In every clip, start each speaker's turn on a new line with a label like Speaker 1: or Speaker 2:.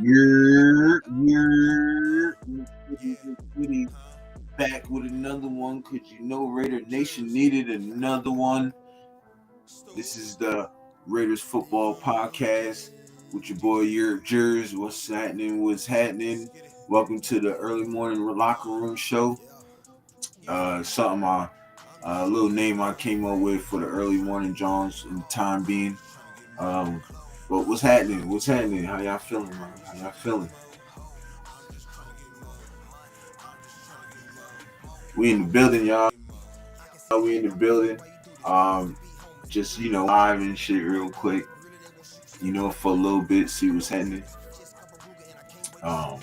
Speaker 1: You're back with another one because Raider Nation needed another one. This is the Raiders Football Podcast with your boy Yerk Jers. What's happening? What's happening? Welcome to the early morning locker room show. A little name I came up with for the early morning Johns in the time being. But what's happening? What's happening? How y'all feeling, man? How y'all feeling? We in the building, y'all. We in the building. Just live and shit real quick. For a little bit, see what's happening. I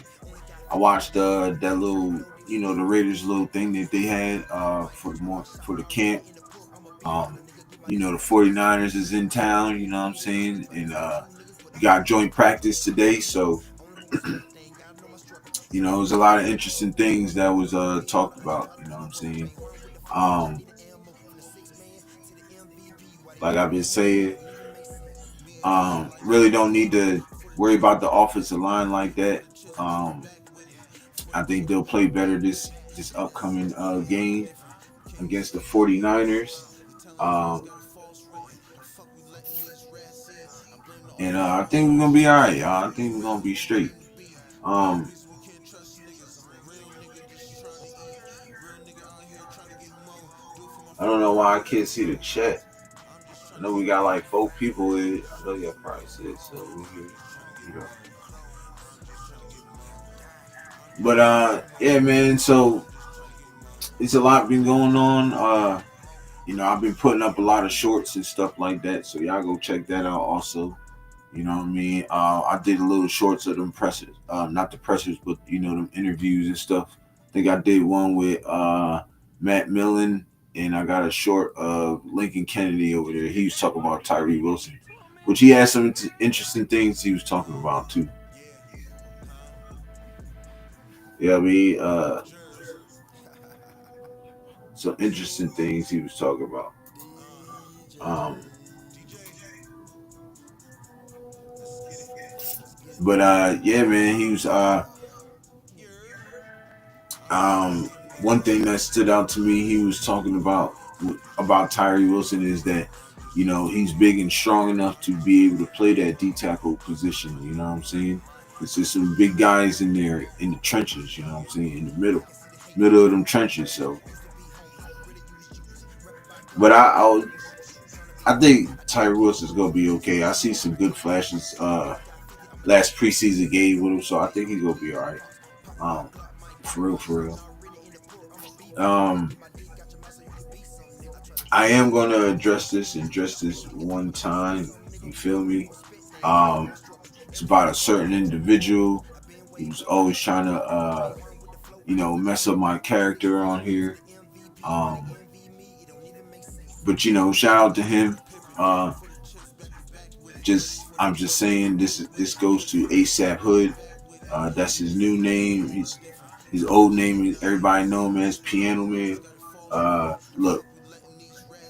Speaker 1: watched that little, the Raiders little thing that they had for the camp. The 49ers is in town, you know what I'm saying? And we got joint practice today, so there's a lot of interesting things that was talked about, you know what I'm saying? Like I've been saying, really don't need to worry about the offensive line like that. I think they'll play better this upcoming game against the 49ers. And I think we're going to be all right, y'all. I think we're going to be straight. I don't know why I can't see the chat. I know we got like 4 people in it. I know y'all probably said so. But yeah, man. So it's a lot been going on. I've been putting up a lot of shorts and stuff like that. So y'all go check that out also. You know what I mean? I did a little shorts of them pressers, not the pressers, but them interviews and stuff. I think I did one with Matt Millen. And I got a short of Lincoln Kennedy over there. He was talking about Tyree Wilson, which he had some interesting things he was talking about too. Yeah, I mean, some interesting things he was talking about. But yeah, man, he was one thing that stood out to me, he was talking about Tyree Wilson is that, he's big and strong enough to be able to play that D tackle position. You know what I'm saying? There's just some big guys in there in the trenches. You know what I'm saying? In the middle of them trenches. So, but I think Tyree Wilson's gonna be okay. I see some good flashes last preseason game with him, so I think he's gonna be all right. For real. I am gonna address this one time. You feel me? It's about a certain individual who's always trying to, mess up my character on here. But shout out to him. I'm just saying this goes to ASAP Hood. That's his new name. His old name, everybody know him as Piano Man. Look,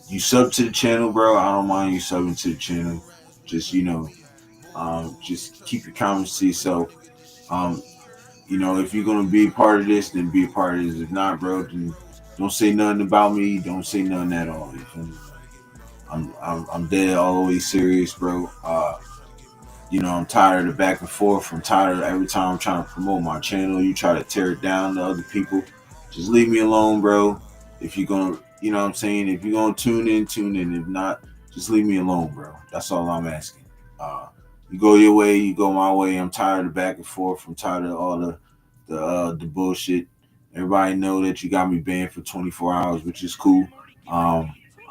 Speaker 1: you sub to the channel, bro. I don't mind you subbing to the channel. Just just keep your comments to yourself. If you're gonna be a part of this, then be a part of this. If not, bro, then don't say nothing about me. Don't say nothing at all. I'm dead all the way serious, bro. I'm tired of the back and forth. I'm tired of every time I'm trying to promote my channel, you try to tear it down to other people. Just leave me alone, bro. If you're gonna, you know what I'm saying? If you're gonna tune in. If not, just leave me alone, bro. That's all I'm asking. You go your way, you go my way. I'm tired of the back and forth. I'm tired of all the bullshit. Everybody know that you got me banned for 24 hours, which is cool. I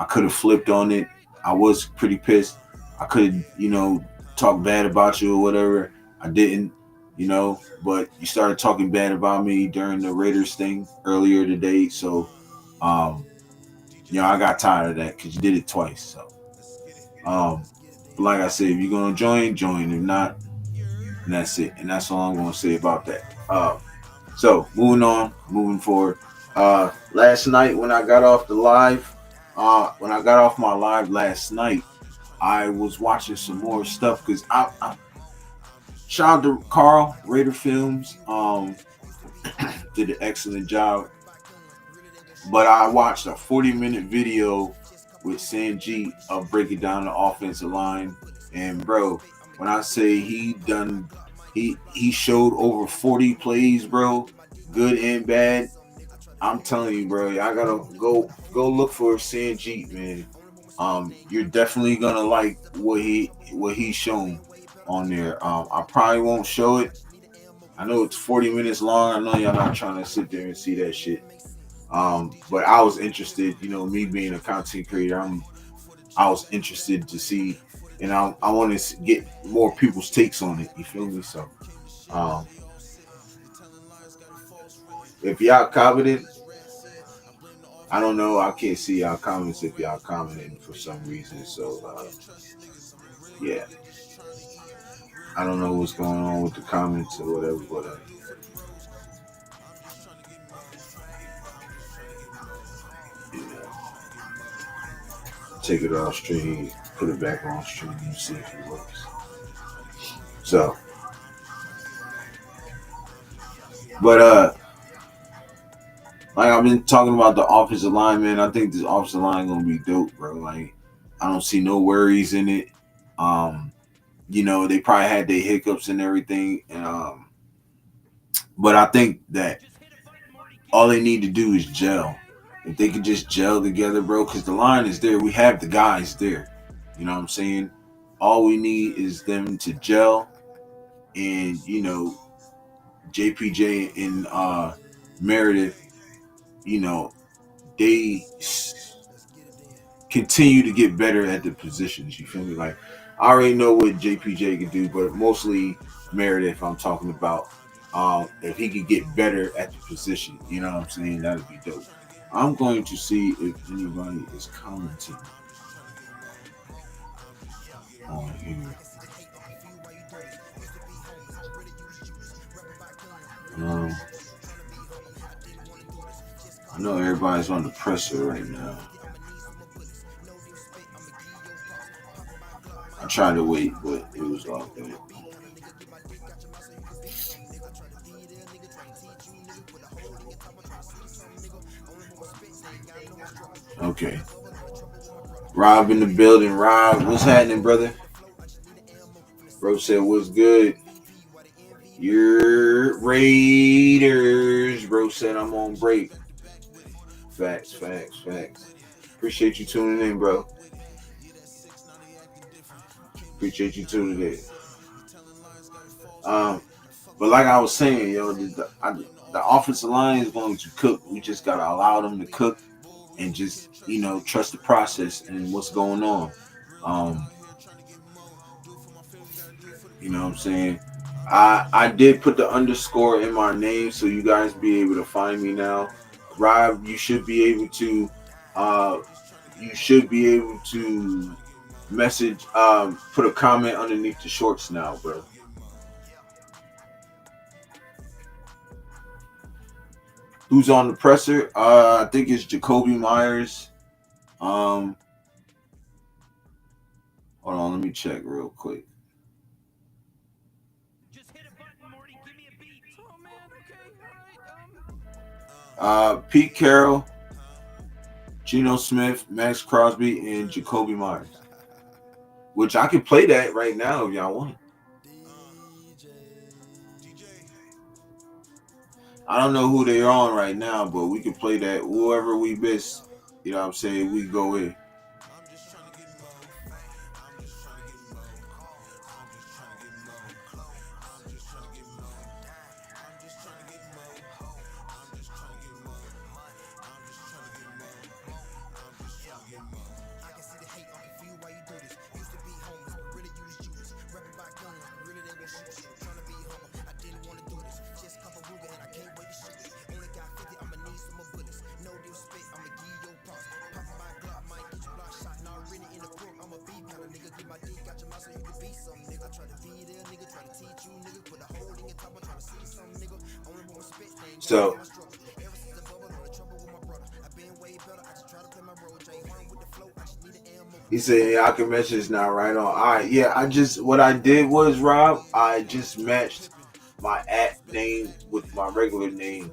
Speaker 1: could have flipped on it. I was pretty pissed. I could, talk bad about you or whatever. I didn't, but you started talking bad about me during the Raiders thing earlier today. So, I got tired of that because you did it twice. So, but like I said, if you're going to join. If not, and that's it. And that's all I'm going to say about that. So, moving forward. Last night when I got off my live last night, I was watching some more stuff because shout out to Carl Raider Films. Did an excellent job. But I watched a 40-minute video with Sanjeet of breaking down the offensive line, and bro, when I say he showed over 40 plays, bro, good and bad. I'm telling you, bro, I gotta go look for Sanjeet, man. You're definitely gonna like what he's shown on there. I probably won't show it. I know it's 40 minutes long. I know y'all not trying to sit there and see that shit. But I was interested, me being a content creator, I was interested to see, and I want to get more people's takes on it. You feel me? So, um, if y'all commented, I don't know. I can't see y'all comments if y'all commenting for some reason. So, yeah, I don't know what's going on with the comments or whatever, but you know, take it off stream, put it back on stream, and see if it works. So, but like I've been talking about the offensive line, man. I think this offensive line gonna be dope, bro. Like I don't see no worries in it. Um, they probably had their hiccups and everything, and but I think that all they need to do is gel. If they could just gel together, bro, because the line is there. We have the guys there. You know what I'm saying? All we need is them to gel, and JPJ and Meredith, you know, they continue to get better at the positions. You feel me? Like I already know what JPJ can do, but mostly Meredith I'm talking about. If he could get better at the position, you know what I'm saying? That'd be dope. I'm going to see if anybody is commenting on here. Um, I know everybody's on the presser right now. I tried to wait, but it was all good. Okay. Rob in the building. Rob, what's happening, brother? Bro said, what's good? Your Raiders. Bro said, I'm on break. Facts. Appreciate you tuning in, bro. Appreciate you tuning in. But like I was saying, the offensive line is going to cook. We just gotta allow them to cook and just trust the process and what's going on. You know what I'm saying? I did put the underscore in my name so you guys be able to find me now. Rob, you should be able to message put a comment underneath the shorts now, bro. Who's on the presser? I think it's Jakobi Meyers. Hold on, let me check real quick. Pete Carroll, Geno Smith, Max Crosby, and Jakobi Meyers. Which I can play that right now if y'all want. I don't know who they're on right now, but we can play that. Whoever we miss, you know what I'm saying, we go in. So He said, yeah, I can match this now, right on. All right, yeah, what I did was, Rob, I just matched my at name with my regular name.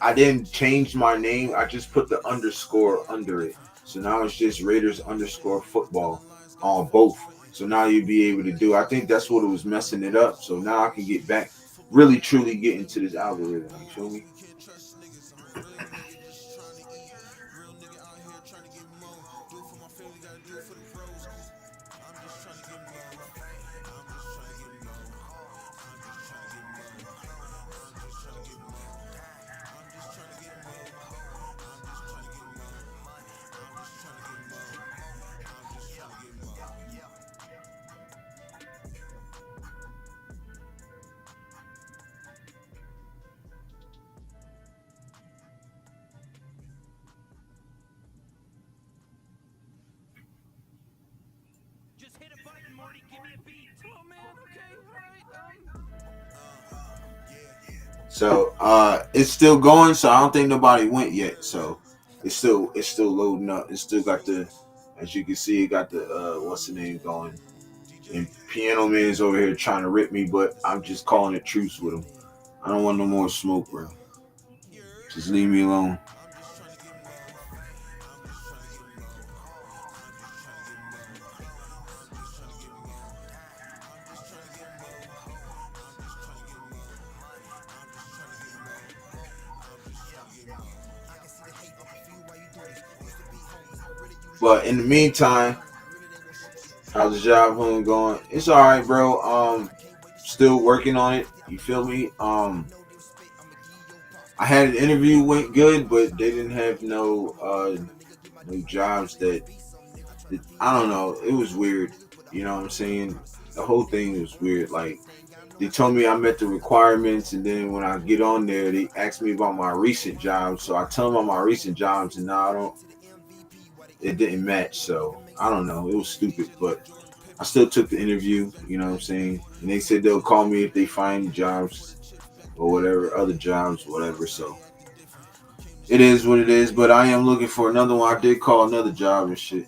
Speaker 1: I didn't change my name. I just put the underscore under it. So now it's just Raiders underscore football on both. So now you'll be able to do. I think that's what it was messing it up. So now I can get back, really truly get into this algorithm. You feel me? So it's still going. So I don't think nobody went yet. So it's still loading up. It's still got the, as you can see, it got the what's the name going. And Piano Man's over here trying to rip me, but I'm just calling it truce with him. I don't want no more smoke, bro. Just leave me alone. But in the meantime, how's the job hunt going? It's all right, bro. Still working on it. You feel me? I had an interview, went good, but they didn't have no jobs that I don't know. It was weird. You know what I'm saying? The whole thing was weird. Like they told me I met the requirements, and then when I get on there, they asked me about my recent jobs. So I tell them about my recent jobs, and now I don't. It didn't match. So I don't know. It was stupid, but I still took the interview. You know what I'm saying? And they said they'll call me if they find jobs or whatever, other jobs, whatever. So it is what it is. But I am looking for another one. I did call another job and shit.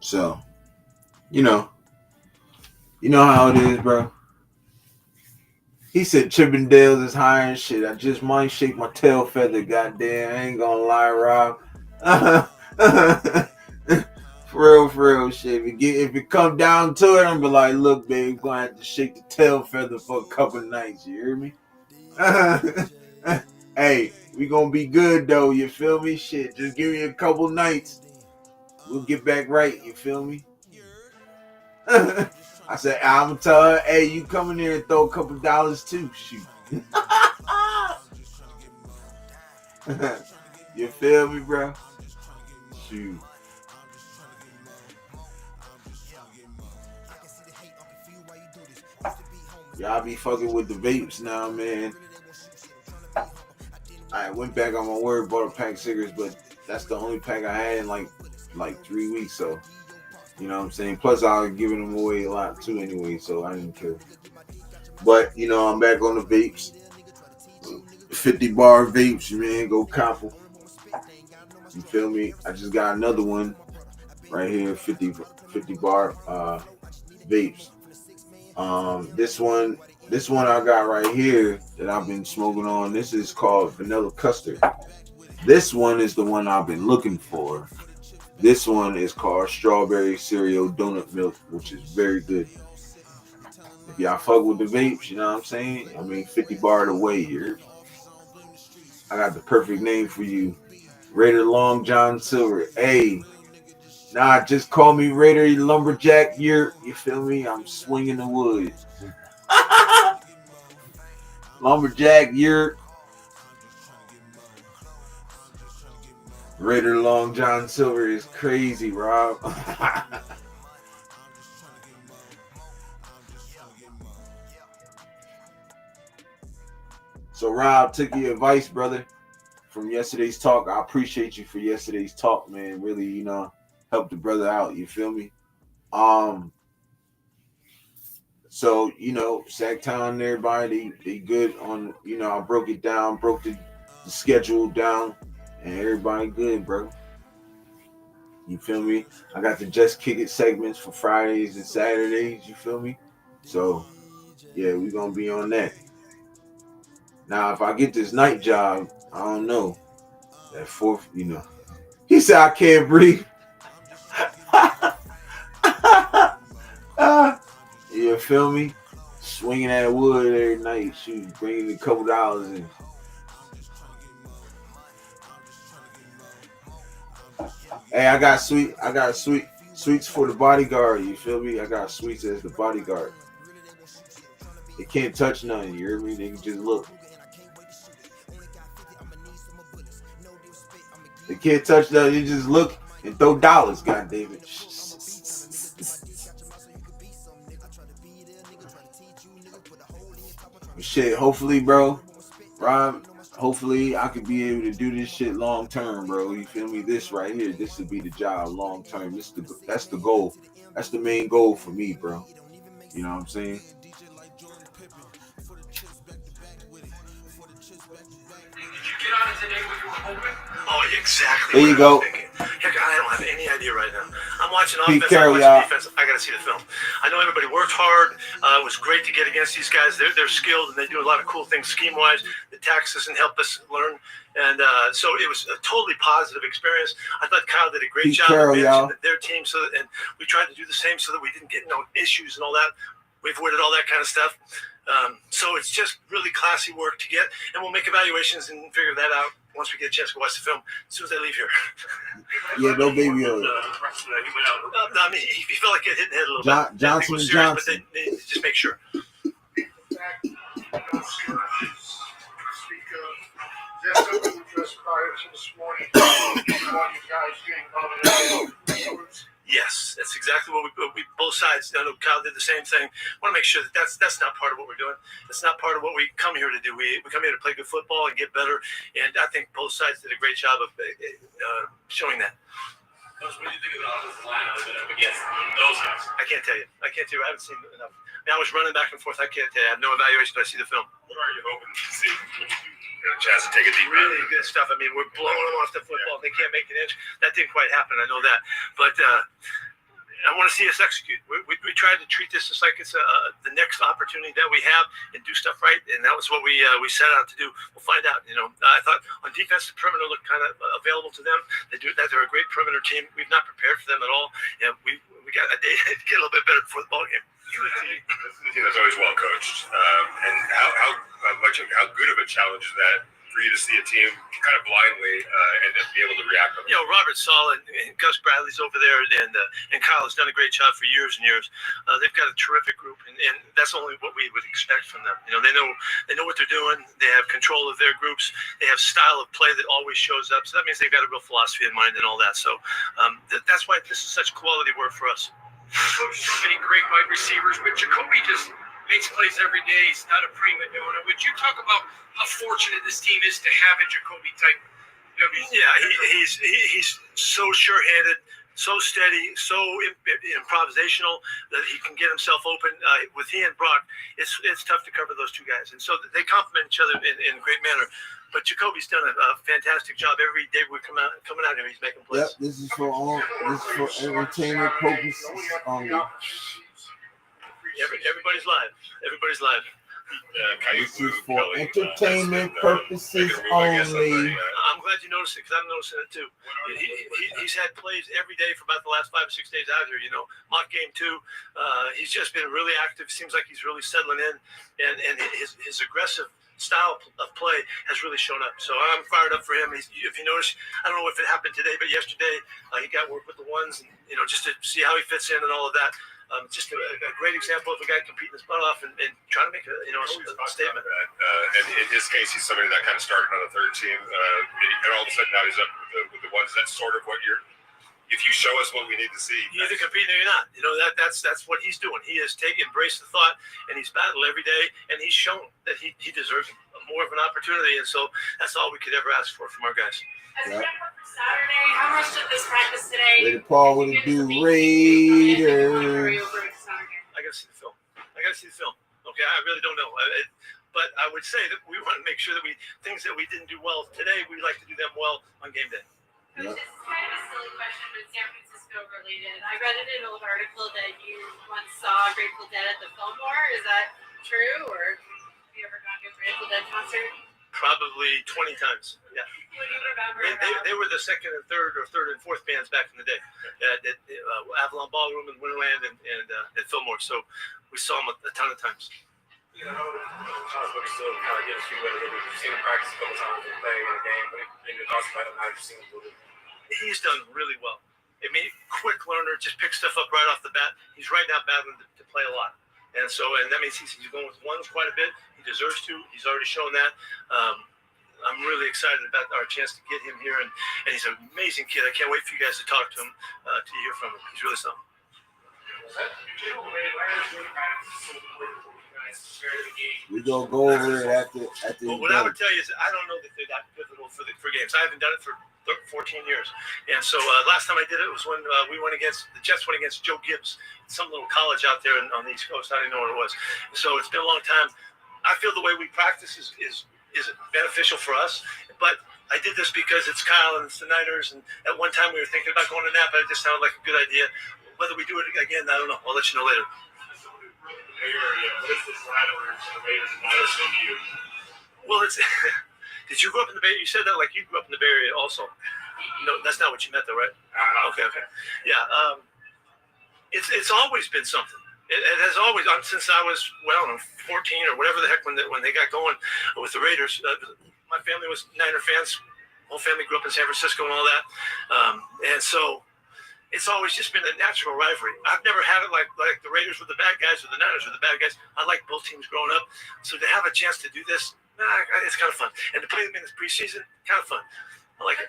Speaker 1: So you know, you know how it is, bro. He said Chippendales is high and shit. I just might shake my tail feather, goddamn. I ain't gonna lie, Rob. For real, shit. If it come down to it, I'm be like, look, babe, I'm gonna have to shake the tail feather for a couple nights. You hear me? Hey, we gonna be good though. You feel me? Shit, just give me a couple nights. We'll get back right. You feel me? I said, I'm gonna tell her, hey, you come in here and throw a couple dollars too. Shoot. You feel me, bro? Shoot. Y'all be fucking with the vapes now, man. I went back on my word, bought a pack of cigarettes, but that's the only pack I had in like 3 weeks. So you know what I'm saying. Plus, I was giving them away a lot too, anyway. So I didn't care. But you know, I'm back on the vapes. 50 bar vapes, man. Go cop 'em. You feel me? I just got another one right here. 50 bar vapes. This one I got right here that I've been smoking on. This is called Vanilla Custard. This one is the one I've been looking for. This one is called Strawberry Cereal Donut Milk, which is very good. If y'all fuck with the vapes, you know what I'm saying? I mean, 50 bar away here. I got the perfect name for you. Raider Long John Silver. Hey, nah, just call me Raider Lumberjack. You feel me? I'm swinging the wood. Lumberjack, Raider Long John Silver is crazy, Rob. So, Rob, took your advice, brother, from yesterday's talk. I appreciate you for yesterday's talk, man. Really, helped the brother out. You feel me? So, Sacktown and everybody, they good on, I broke it down, broke the schedule down, and everybody good, bro. You feel me? I got the Just Kick It segments for Fridays and Saturdays, you feel me? So, yeah, we gonna be on that. Now, if I get this night job, I don't know. That fourth, He said I can't breathe. You feel me? Swinging that wood every night, shoot, bringing a couple dollars in. Hey, I got sweets for the bodyguard. You feel me? I got sweets as the bodyguard. They can't touch nothing. You hear me? They can just look. They can't touch nothing. You just look and throw dollars. God damn it. Shit. Hopefully, bro. Rob. Hopefully, I could be able to do this shit long term, bro. You feel me? This right here, this would be the job long term. That's the goal. That's the main goal for me, bro. You know what I'm saying?
Speaker 2: Oh, exactly.
Speaker 1: There you go.
Speaker 2: Heck, I don't have any idea right now. I'm watching
Speaker 1: Pete
Speaker 2: offense,
Speaker 1: Carroll,
Speaker 2: I'm watching defense. I got to see the film. I know everybody worked hard. It was great to get against these guys. They're skilled and they do a lot of cool things scheme-wise. The tax doesn't help us learn. And so it was a totally positive experience. I thought Kyle did a great job of managing their team. And we tried to do the same so that we didn't get no issues and all that. We avoided all that kind of stuff. So it's just really classy work to get. And we'll make evaluations and figure that out once we get a chance to watch the film as soon as I leave here.
Speaker 1: Yeah, no baby.
Speaker 2: I mean, he felt like it hit the head a little bit.
Speaker 1: Johnson and
Speaker 2: serious,
Speaker 1: Johnson.
Speaker 2: But they just make sure. Yes, that's exactly what we both sides. I know Kyle did the same thing. I want to make sure that that's not part of what we're doing. That's not part of what we come here to do. We come here to play good football and get better. And I think both sides did a great job of showing that. What do you think of the offensive line against those guys? I can't tell you. I haven't seen enough. I was running back and forth. I can't tell you. I have no evaluation, but I see the film. What are you hoping to see? A chance to take a deep breath. Really good stuff. I mean, we're blowing them off the football. Yeah. They can't make an inch. That didn't quite happen. I know that. But I want to see us execute. We tried to treat this as like it's the next opportunity that we have and do stuff right. And that was what we set out to do. We'll find out. I thought on defense, the perimeter looked kind of available to them. They're a great perimeter team. We've not prepared for them at all. And we got a day to get a little bit better before the ball game. This is a team that's always well coached. And how good of a challenge is that for you to see a team kind of blindly and be able to react? Robert Saul and Gus Bradley's over there, and Kyle has done a great job for years and years. They've got a terrific group, and that's only what we would expect from them. They know what they're doing. They have control of their groups. They have style of play that always shows up. So that means they've got a real philosophy in mind and all that. So that's why this is such quality work for us.
Speaker 3: Coach, so many great wide receivers, but Jacoby just makes plays every day. He's not a prima donna. Would you talk about how fortunate this team is to have a Jacoby type?
Speaker 2: Yeah, he's so sure-handed, so steady, so improvisational that he can get himself open. With he and Brock, it's tough to cover those two guys, and so they complement each other in a great manner. But Jacoby's done a fantastic job every day we're coming out here. He's making plays.
Speaker 1: Yep, this is for entertainment purposes only.
Speaker 2: Everybody's live. Everybody's live.
Speaker 1: This is for entertainment purposes only.
Speaker 2: I'm glad you noticed it because I'm noticing it too. He's had plays every day for about the last 5 or 6 days out here. Mock game 2. He's just been really active. Seems like he's really settling in, and his aggressive style of play has really shown up. So I'm fired up for him. If you notice, I don't know if it happened today, but yesterday he got work with the ones, and just to see how he fits in and all of that. Just a great example of a guy competing his butt off and trying to make a statement.
Speaker 4: And in his case, he's somebody that kind of started on the third team, and all of a sudden now he's up with the 1v1? Is that sort of what if you show us what we need to see?
Speaker 2: You're either competing or you're not. That's what he's doing. He has embraced the thought, and he's battled every day, and he's shown that he deserves more of an opportunity, and so that's all we could ever ask for from our guys.
Speaker 5: As a for Saturday, how much did this practice today?
Speaker 1: Raider Paul with a do Raider.
Speaker 2: I gotta see the film. Okay, I really don't know. But I would say that we want to make sure that things that we didn't do well today, we like to do them well on game day.
Speaker 5: This is kind of a silly question, but San Francisco related. I read in an old article that you once saw Grateful Dead at the Fillmore. Is that true, or have you ever gone to a Grateful Dead concert?
Speaker 2: Probably 20 times. Yeah.
Speaker 5: What do you remember?
Speaker 2: They were the second and third and fourth bands back in the day at Avalon Ballroom in Winterland and at Fillmore. So we saw them a ton of times.
Speaker 6: Still kind of get a few better. We've seen him practice a couple times and play in a game, but in your thoughts about him, how you've seen him do it?
Speaker 2: He's done really well. I mean, quick learner, just picks stuff up right off the bat. He's right now battling to play a lot. And that means he's going with ones quite a bit. He deserves to. He's already shown that. I'm really excited about our chance to get him here. And he's an amazing kid. I can't wait for you guys to talk to him, to hear from him. He's really something.
Speaker 1: We're going to go over it after
Speaker 2: Well, what I would tell you is I don't know that they're that pivotal for games. I haven't done it for 14 years. And so last time I did it was when the Jets went against Joe Gibbs, some little college out there on the East Coast. I didn't know what it was. So it's been a long time. I feel the way we practice is beneficial for us. But I did this because it's Kyle and it's the Niners. And at one time we were thinking about going to Napa. It just sounded like a good idea. Whether we do it again, I don't know. I'll let you know later. Well, it's. Did you grow up in the Bay Area? You said that like you grew up in the Bay Area also. No, that's not what you meant, though, right? Okay. Yeah. It's always been something. It has always, since I was 14 or whatever the heck when they got going with the Raiders. My family was Niner fans. Whole family grew up in San Francisco and all that, and so. It's always just been a natural rivalry. I've never had it like the Raiders were the bad guys or the Niners were the bad guys. I like both teams growing up. So to have a chance to do this, it's kind of fun. And to play them in this preseason, kind of fun. I like it.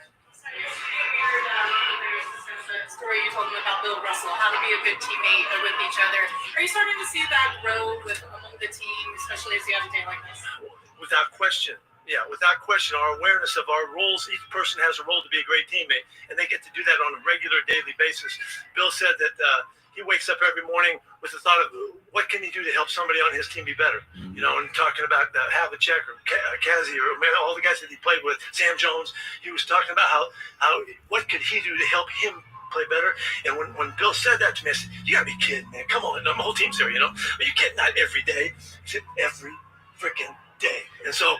Speaker 5: Story you told me about Bill Russell, how to be a good teammate with each other. Are you starting to see that grow among the team, especially as you have a day like this?
Speaker 2: Without question. Yeah, without question, our awareness of our roles, each person has a role to be a great teammate, and they get to do that on a regular daily basis. Bill said that he wakes up every morning with the thought of what can he do to help somebody on his team be better, and talking about Havlicek or Kazi or all the guys that he played with, Sam Jones, he was talking about how what could he do to help him play better. And when Bill said that to me, I said, you gotta be kidding, man, come on, the whole team's there, Are you kidding? Not every day. He said, every freaking day. And so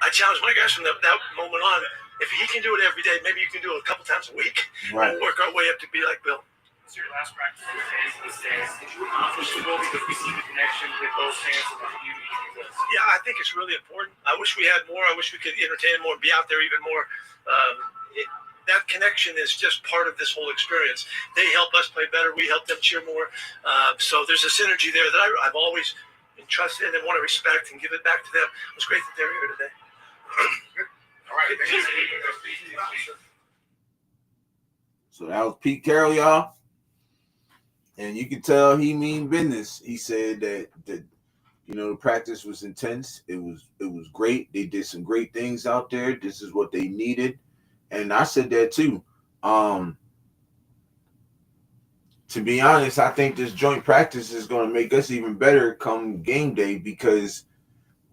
Speaker 2: I challenge my guys from that moment on. If he can do it every day, maybe you can do it a couple times a week.
Speaker 1: Right.
Speaker 2: And work our way up to be like Bill.
Speaker 6: It's your last practice with fans these days. Did you accomplish the goal because we see the connection with those fans and the community?
Speaker 2: Yeah, I think it's really important. I wish we had more. I wish we could entertain more, be out there even more. That connection is just part of this whole experience. They help us play better. We help them cheer more. So there's a synergy there that I've always trusted and want to respect and give it back to them. It was great that they're here today.
Speaker 6: All right.
Speaker 1: So that was Pete Carroll, y'all. And you can tell he mean business. He said that the practice was intense. It was great. They did some great things out there. This is what they needed. And I said that too. To be honest, I think this joint practice is going to make us even better come game day because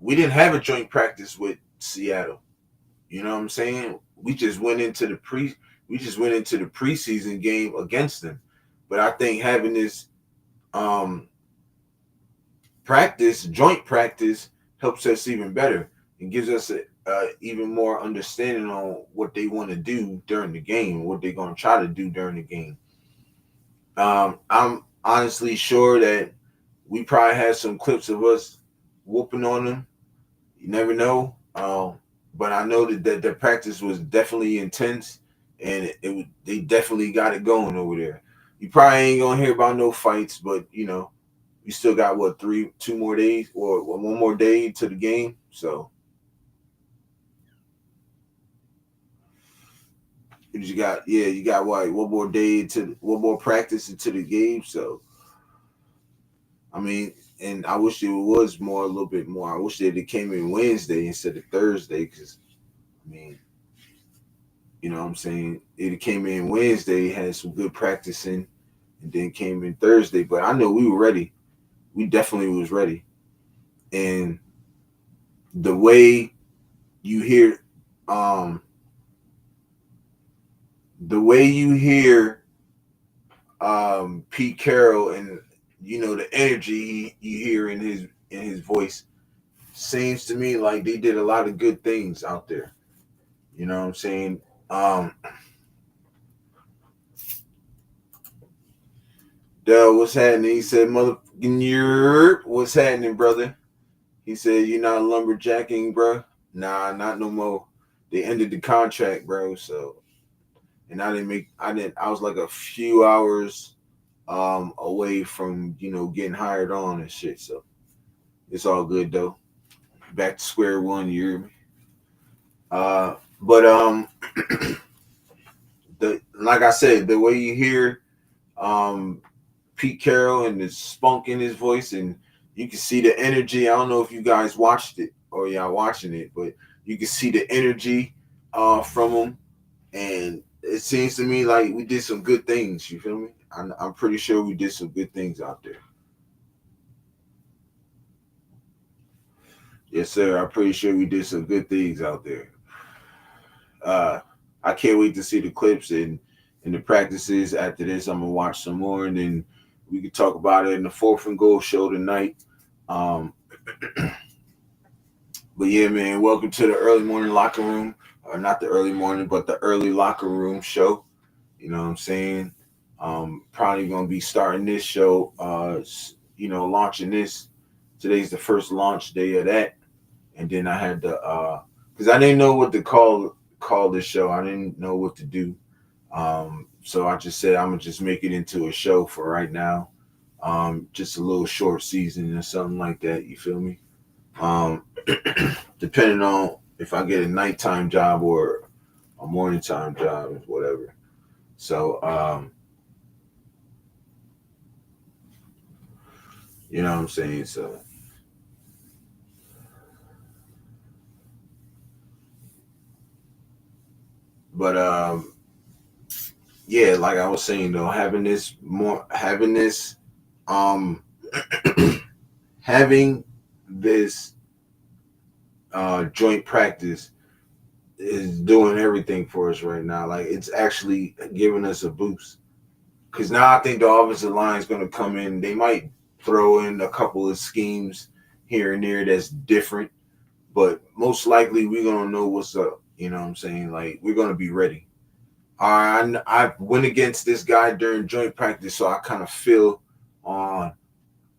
Speaker 1: we didn't have a joint practice with Seattle. You know what I'm saying? We just went into the preseason game against them. But I think having this joint practice helps us even better and gives us even more understanding on what they want to do during the game, what they're going to try to do during the game. I'm honestly sure that we probably had some clips of us whooping on them. You never know. But I know that the practice was definitely intense, and they definitely got it going over there. You probably ain't gonna hear about no fights, but we still got 2 more days or 1 more day to the game. So You got what? One more practice into the game. So, I mean, and I wish it was a little bit more. I wish that it came in Wednesday instead of Thursday, because I mean, you know what I'm saying? It came in Wednesday, had some good practicing, and then came in Thursday. But I know we were ready. We definitely was ready. And the way you hear, Pete Carroll, and you know the energy you hear in his voice, seems to me like they did a lot of good things out there. You know what I'm saying? Dell, what's happening? He said, "Motherfucking what's happening, brother?" He said, "You're not lumberjacking, bro." Nah, not no more. They ended the contract, bro. So, and I was like a few hours away from getting hired on and shit. So it's all good though. Back to square one, you hear me? But like I said, the way you hear Pete Carroll and the spunk in his voice, and you can see the energy. I don't know if you guys watched it or y'all watching it, but you can see the energy from him, and it seems to me like we did some good things. You feel me? I'm pretty sure we did some good things out there. Yes, sir. I'm pretty sure we did some good things out there. I can't wait to see the clips and the practices. After this, I'm gonna watch some more, and then we can talk about it in the Fourth and Goal show tonight. But yeah, man, welcome to the early morning locker room, or not the early morning, but the early locker room show. You know what I'm saying? Probably gonna be starting this show. Launching this. Today's the first launch day of that, and then I had to because I didn't know what to call this show. I didn't know what to do. So I just said I'm gonna just make it into a show for right now. Just a little short season or something like that. You feel me? Depending on if I get a nighttime job or a morning time job, whatever. So you know what I'm saying? So but yeah, like I was saying though, having this having this joint practice is doing everything for us right now. Like it's actually giving us a boost. Because now I think the offensive line is going to come in. They might throw in a couple of schemes here and there that's different, but most likely we're going to know what's up. You know what I'm saying? Like we're going to be ready. I went against this guy during joint practice, so I kind of feel on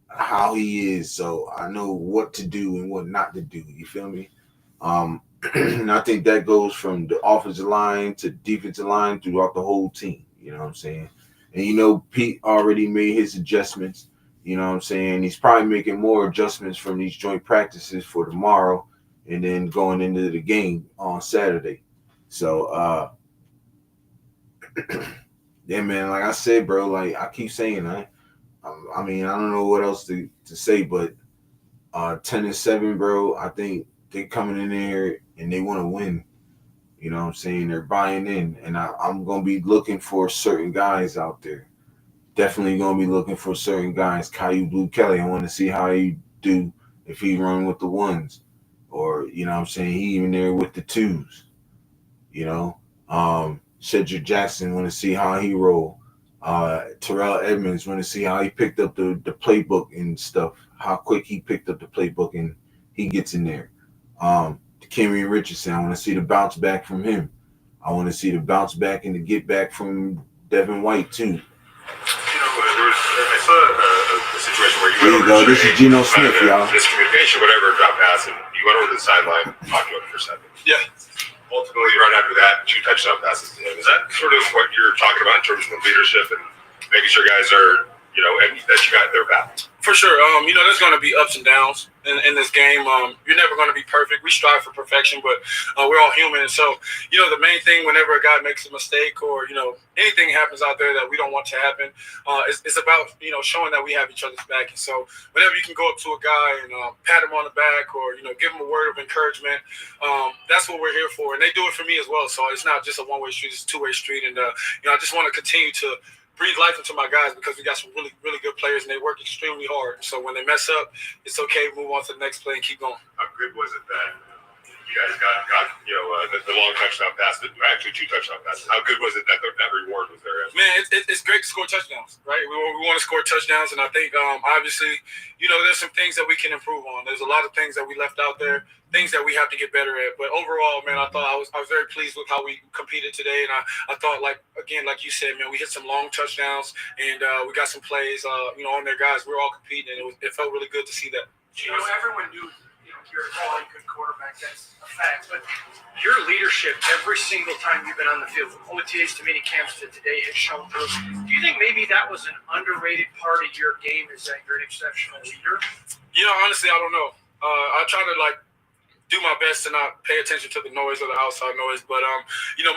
Speaker 1: how he is, so I know what to do and what not to do. You feel me? And I think that goes from the offensive line to defensive line throughout the whole team. You know what I'm saying? And Pete already made his adjustments. You know what I'm saying? He's probably making more adjustments from these joint practices for tomorrow and then going into the game on Saturday. So, yeah, man, like I said, bro, like I keep saying, I mean, I don't know what else to say, but 10-7, bro, I think they're coming in there and they want to win. You know what I'm saying? They're buying in, and I'm going to be looking for certain guys out there. Definitely going to be looking for certain guys. Caillou Blue Kelly, I want to see how he do if he run with the ones, or, you know what I'm saying, he even there with the twos, you know. Cedric Jackson, want to see how he roll. Terrell Edmonds, want to see how he picked up the playbook and stuff, how quick he picked up the playbook and he gets in there. Kamian Richardson, I want to see the bounce back from him. I want to see the bounce back and the get back from Devin White too.
Speaker 4: I saw a situation where
Speaker 1: There you go. This is Geno Smith, y'all.
Speaker 4: Miscommunication, whatever, drop pass, and you went over to the sideline, talked to him for a second. Yeah. Ultimately, right after that, 2 touchdown passes to him. Is that sort of what you're talking about in terms of leadership and making sure guys are, and that you got their back?
Speaker 7: For sure. There's going to be ups and downs in this game. You're never going to be perfect. We strive for perfection, but we're all human. And so, the main thing whenever a guy makes a mistake or, anything happens out there that we don't want to happen, it's about, showing that we have each other's back. And so whenever you can go up to a guy and pat him on the back or, give him a word of encouragement, that's what we're here for. And they do it for me as well. So it's not just a one-way street, it's a two-way street. And, I just want to continue to breathe life into my guys because we got some really, really good players and they work extremely hard. So when they mess up, it's okay. Move on to the next play and keep going.
Speaker 4: How good was it that you guys got the long touchdown pass, actually 2 touchdown passes? How good was it that that reward was there?
Speaker 7: Man, it's great to score touchdowns, right? We want to score touchdowns, and I think obviously, there's some things that we can improve on. There's a lot of things that we left out there, things that we have to get better at. But overall, man, I thought I was very pleased with how we competed today, and I thought, like you said, man, we hit some long touchdowns, and we got some plays, on their guys. We were all competing, and it felt really good to see that.
Speaker 3: Everyone knew, you're a quality good quarterback. That's a fact. But your leadership every single time you've been on the field, from OTAs to mini camps to today, has shown through. Do you think maybe that was an underrated part of your game? Is that you're an exceptional leader?
Speaker 7: Honestly, I don't know. I try to do my best to not pay attention to the noise or the outside noise. But,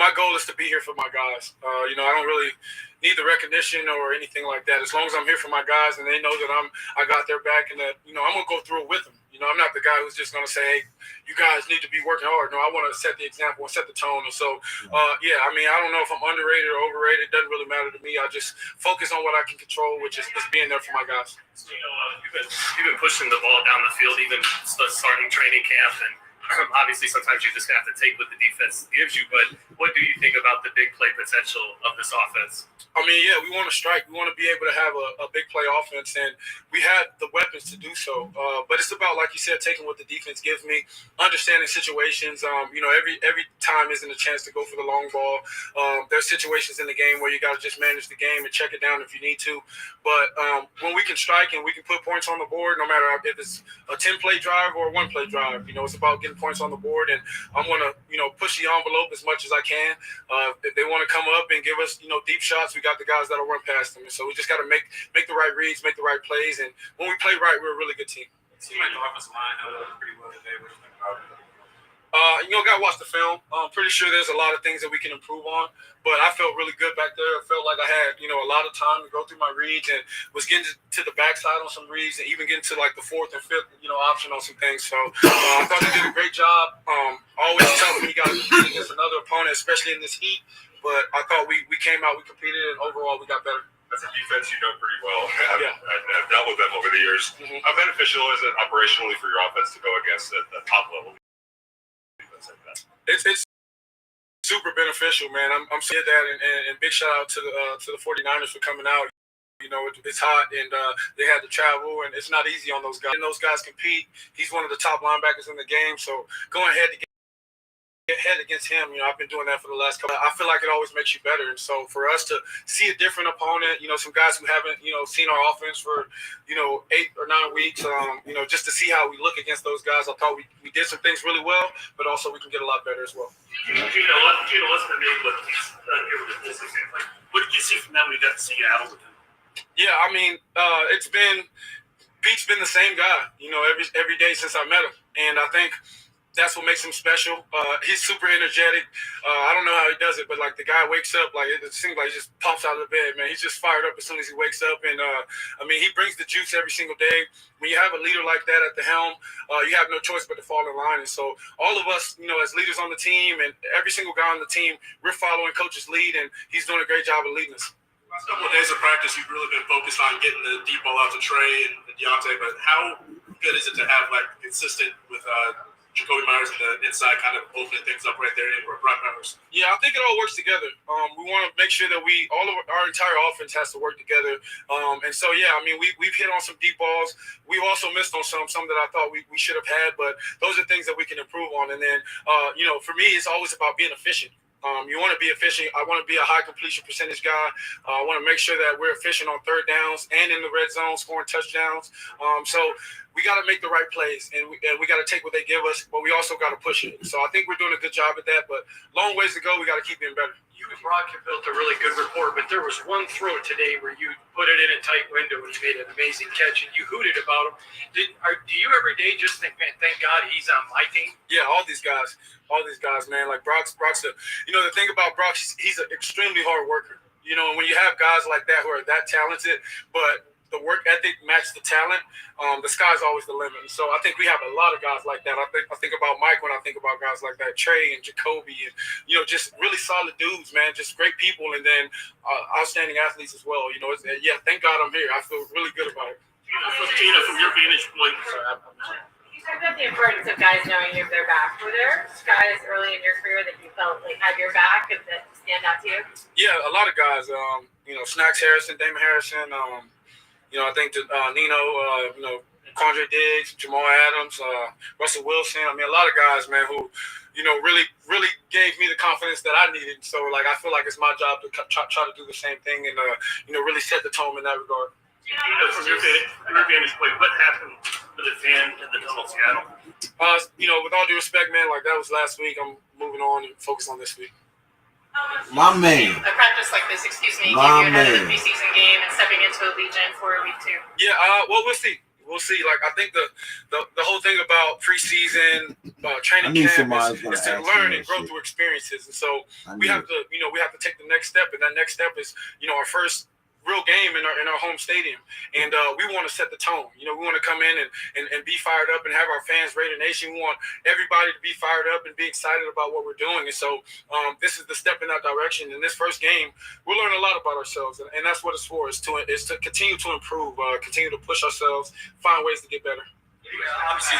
Speaker 7: my goal is to be here for my guys. I don't really need the recognition or anything like that. As long as I'm here for my guys and they know that I got their back and that, I'm going to go through it with them. I'm not the guy who's just going to say, hey, you guys need to be working hard. No, I want to set the example and set the tone. And so, I don't know if I'm underrated or overrated. It doesn't really matter to me. I just focus on what I can control, which is being there for my guys.
Speaker 6: You've been pushing the ball down the field, even starting training camp, and obviously sometimes you just have to take what the defense gives you. But what do you think about the big play potential of this offense?
Speaker 7: We want to strike. We want to be able to have a big play offense, and we have the weapons to do so. But it's about, like you said, taking what the defense gives me, understanding situations. Every time isn't a chance to go for the long ball. There's situations in the game where you got to just manage the game and check it down if you need to. But when we can strike and we can put points on the board, no matter if it's a 10-play drive or a 1-play drive, it's about getting points on the board, and I'm going to, push the envelope as much as I can. If they want to come up and give us, deep shots, we got the guys that'll run past them. And so we just got to make the right reads, make the right plays. And when we play right, we're a really good team.
Speaker 6: It seemed like the offensive line held up pretty well today. What do you think about it?
Speaker 7: Got to watch the film. I'm pretty sure there's a lot of things that we can improve on, but I felt really good back there. I felt like I had, a lot of time to go through my reads and was getting to the backside on some reads and even getting to like the 4th and 5th, option on some things. So I thought they did a great job. Always tough when you got to compete against another opponent, especially in this heat. But I thought we came out, we competed, and overall we got better.
Speaker 4: That's a defense you know pretty well.
Speaker 7: Yeah.
Speaker 4: I've dealt with them over the years.
Speaker 7: Mm-hmm.
Speaker 4: How beneficial is it operationally for your offense to go against the top level defense like that?
Speaker 7: It's super beneficial, man. I'm saying that, and big shout out to the 49ers for coming out. It's hot, and they had to travel, and it's not easy on those guys. And those guys compete. He's one of the top linebackers in the game, so going ahead to get against him, I've been doing that for the last couple. I feel like it always makes you better, and so for us to see a different opponent, some guys who haven't, seen our offense for, 8 or 9 weeks, just to see how we look against those guys, I thought we did some things really well, but also we can get a lot better as well.
Speaker 6: Gino, what's the name with this example? What did you see from them when you got to Seattle with him?
Speaker 7: Yeah, Pete's been the same guy, every day since I met him, and I think that's what makes him special. He's super energetic. I don't know how he does it, but the guy wakes up, it seems like he just pops out of the bed, man. He's just fired up as soon as he wakes up. And he brings the juice every single day. When you have a leader like that at the helm, you have no choice but to fall in line. And so all of us, as leaders on the team and every single guy on the team, we're following Coach's lead, and he's doing a great job of leading us.
Speaker 6: Last couple of days of practice, you've really been focused on getting the deep ball out to Trey and Deontay, but how good is it to have consistent with Jakobi Meyers on the inside, kind of opening things up right there in Brock Bowers?
Speaker 7: Yeah, I think it all works together. We want to make sure that our entire offense has to work together. And so, we've hit on some deep balls. We've also missed on some that I thought we should have had, but those are things that we can improve on. And then, for me, it's always about being efficient. You want to be efficient. I want to be a high completion percentage guy. I want to make sure that we're efficient on third downs and in the red zone, scoring touchdowns. So we got to make the right plays, and we got to take what they give us, but we also got to push it. So I think we're doing a good job at that, but long ways to go. We got to keep getting better.
Speaker 6: You
Speaker 3: you and Brock have built a really good rapport, but there was one throw today where you put it in a tight window and he made an amazing catch, and you hooted about him. Do you every day just think, man, thank God he's on my team?
Speaker 7: Yeah, all these guys, man. Like Brock's the thing about Brock, he's an extremely hard worker. And when you have guys like that who are that talented, but the work ethic matches the talent, the sky's always the limit. So I think we have a lot of guys like that. I think about Mike when I think about guys like that, Trey and Jacoby, and just really solid dudes, man. Just great people, and then outstanding athletes as well. Thank God I'm here. I feel really good about it.
Speaker 6: Tina, from your vantage point,
Speaker 5: You talked about the importance of guys knowing you have their back. Were there guys early in your career that you felt like had your back and that stand out to you?
Speaker 7: Yeah, a lot of guys. Snacks Harrison, Damon Harrison. I think Nino, Condre Diggs, Jamal Adams, Russell Wilson. I mean, a lot of guys, man, who, really, really gave me the confidence that I needed. So, I feel like it's my job to try to do the same thing and, really set the tone in that regard.
Speaker 6: from your vantage point, what happened with the fan in the tunnel, Seattle?
Speaker 7: With all due respect, man, that was last week. I'm moving on and focus on this week.
Speaker 1: My man.
Speaker 5: A practice like this, excuse me,
Speaker 1: My
Speaker 5: gave you ahead of the
Speaker 1: man.
Speaker 5: preseason game and stepping into Allegiant for week 2.
Speaker 7: Yeah, we'll see. We'll see. I think the whole thing about preseason training camp is to learn and grow through experiences, and so we have to take the next step, and that next step is our first real game in our home stadium, and we want to set the tone. We want to come in and be fired up and have our fans Raider Nation. We want everybody to be fired up and be excited about what we're doing, and so this is the step in that direction. In this first game, we'll learn a lot about ourselves, and that's what it's for. Is to continue to improve, continue to push ourselves, find ways to get better.
Speaker 8: Obviously,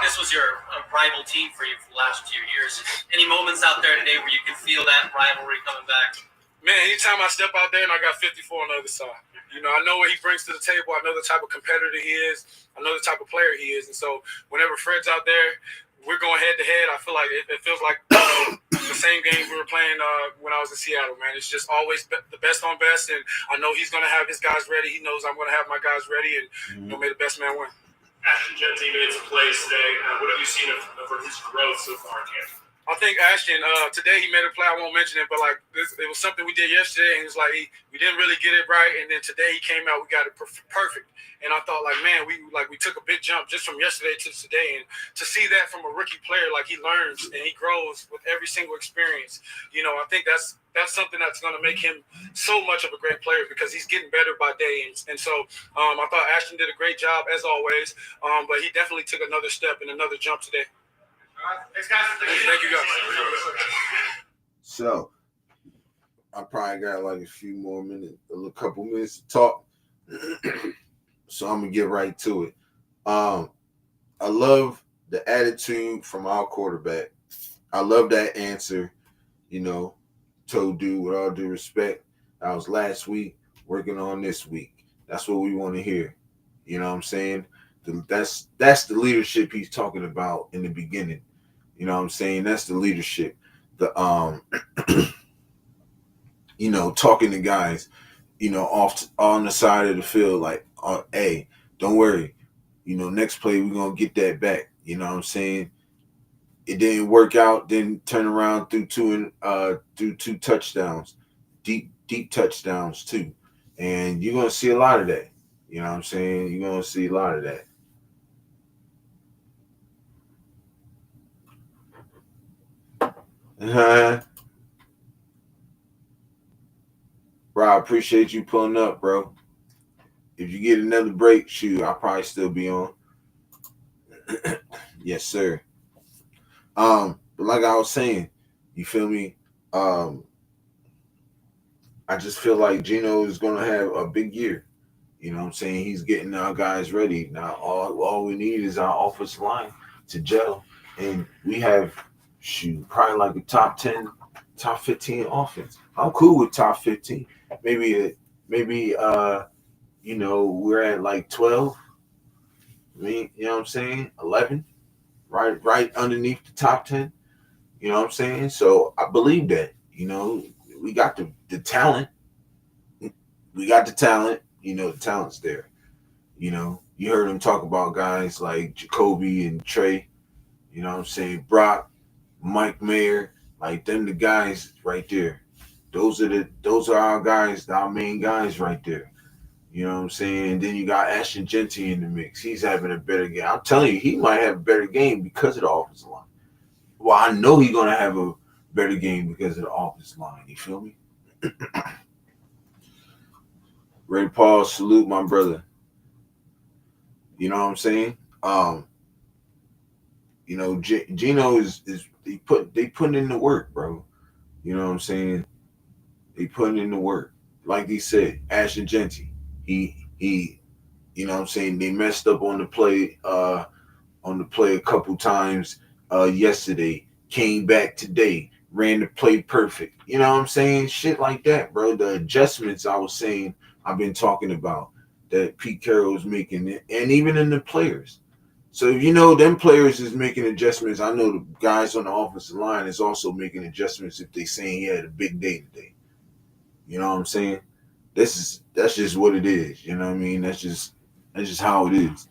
Speaker 8: this was your rival team for you for the last few years. Any moments out there today where you can feel that rivalry coming back?
Speaker 7: Man, anytime I step out there and I got 54 on the other side, I know what he brings to the table. I know the type of competitor he is. I know the type of player he is. And so whenever Fred's out there, we're going head to head. I feel like it feels like the same game we were playing when I was in Seattle, man. It's just always the best on best. And I know he's going to have his guys ready. He knows I'm going to have my guys ready. And may the best man win.
Speaker 6: Ashton Jeanty made some plays today. What have you seen of his growth so far in camp?
Speaker 7: I think Ashton, today he made a play. I won't mention it, but it was something we did yesterday, and it's we didn't really get it right. And then today he came out, we got it perfect. And I thought, man, we took a big jump just from yesterday to today. And to see that from a rookie player, he learns and he grows with every single experience. I think that's something that's going to make him so much of a great player because he's getting better by day. And so I thought Ashton did a great job as always, but he definitely took another step and another jump today.
Speaker 3: Thanks, guys.
Speaker 7: Thank you, guys.
Speaker 1: So, I probably got a few more minutes, couple minutes to talk. So I'm gonna get right to it. I love the attitude from our quarterback. I love that answer. Told dude with all due respect. That was last week, working on this week. That's what we want to hear. You know what I'm saying? That's the leadership he's talking about in the beginning. You know what I'm saying? That's the leadership. The talking to guys, off on the side of the field, hey, don't worry. Next play we're gonna get that back. You know what I'm saying? It didn't work out, then turn around through two touchdowns, deep touchdowns too. And you're gonna see a lot of that. You know what I'm saying? You're gonna see a lot of that. Bro, I appreciate you pulling up, bro. If you get another break, shoot, I'll probably still be on. Yes, sir. But like I was saying, you feel me? I just feel like Geno is gonna have a big year. You know what I'm saying? He's getting our guys ready. Now all we need is our offensive line to gel. And we have probably a top 10, top 15 offense. I'm cool with top 15. Maybe we're at 12. You know what I'm saying? 11. Right underneath the top 10. You know what I'm saying? So I believe that. We got the talent. We got the talent. The talent's there. You heard him talk about guys like Jacoby and Trey. You know what I'm saying? Brock, Mike Mayer, them the guys right there. Those are our guys, our main guys right there. You know what I'm saying? And then you got Ashton Genty in the mix. He's having a better game. I'm telling you, he might have a better game because of the offensive line. Well, I know he's gonna have a better game because of the offensive line. You feel me? Ray Paul, salute my brother. You know what I'm saying? You know, Gino is they putting in the work, bro. You know what I'm saying? They putting in the work. Like he said, Ashton Genty. He you know what I'm saying? They messed up on the play a couple times yesterday. Came back today, ran the play perfect. You know what I'm saying? Shit like that, bro. The adjustments I was saying I've been talking about that Pete Carroll's making, and even in the players. So you know them players is making adjustments. I know the guys on the offensive line is also making adjustments if they saying he had a big day today. You know what I'm saying? That's just what it is. You know what I mean? That's just how it is.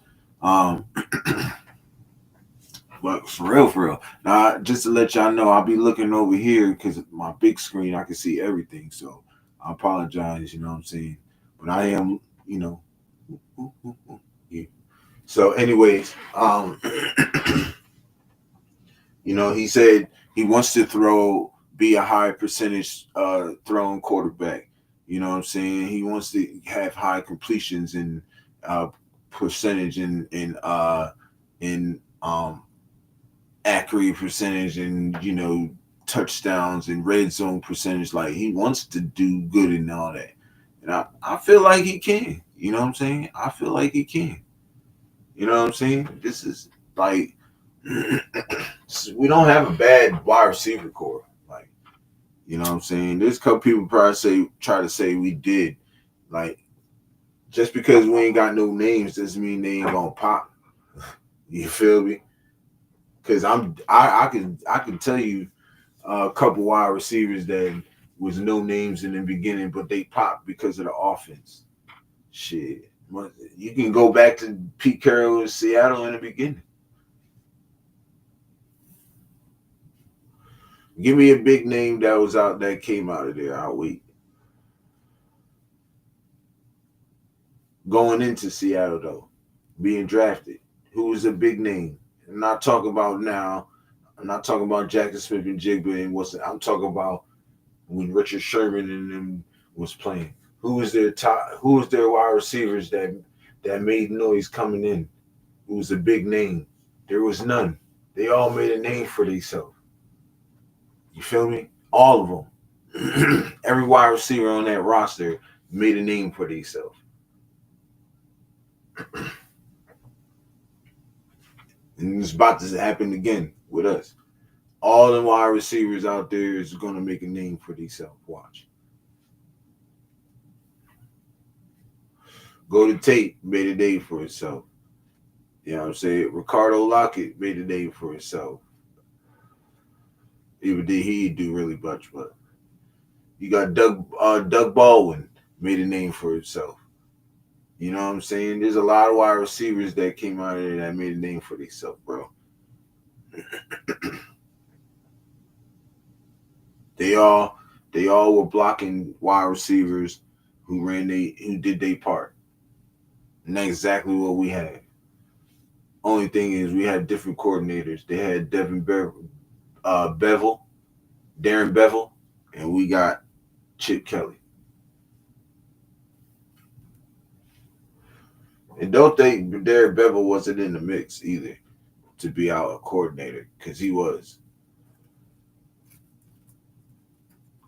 Speaker 1: But for real. Now, just to let y'all know, I'll be looking over here because my big screen, I can see everything. So I apologize, you know what I'm saying? But I am, you know. Yeah. So, anyways, you know, he said he wants to be a high percentage thrown quarterback. You know what I'm saying? He wants to have high completions and percentage in accurate percentage and, you know, touchdowns and red zone percentage. Like, he wants to do good in all that. And I feel like he can. You know what I'm saying? I feel like he can. You know what I'm saying? This is like we don't have a bad wide receiver core. Like, you know what I'm saying? There's a couple people try to say we did. Like, just because we ain't got no names doesn't mean they ain't gonna pop. You feel me? Because I can tell you a couple wide receivers that was no names in the beginning, but they popped because of the offense. Shit, you can go back to Pete Carroll in Seattle in the beginning. Give me a big name that came out of there. I'll wait. Going into Seattle though, being drafted, who was a big name? I'm not talking about now. I'm not talking about Jackson Smith and Jigba and I'm talking about when Richard Sherman and them was playing. Who was their wide receivers that made noise coming in? Who was a big name? There was none. They all made a name for themselves. You feel me? All of them. Every wide receiver on that roster made a name for themselves. And it's about to happen again with us. All the wide receivers out there is going to make a name for themselves. Watch. Golden Tate made a name for himself. You know what I'm saying? Ricardo Lockett made a name for himself. Even though he didn't do really much, but you got Doug Baldwin made a name for himself. You know what I'm saying? There's a lot of wide receivers that came out of there that made a name for themselves, bro. They all were blocking wide receivers who did their part. And that's exactly what we had. Only thing is we had different coordinators. They had Darren Bevel, and we got Chip Kelly. And don't think Darren Bevel wasn't in the mix either to be our coordinator, because he was.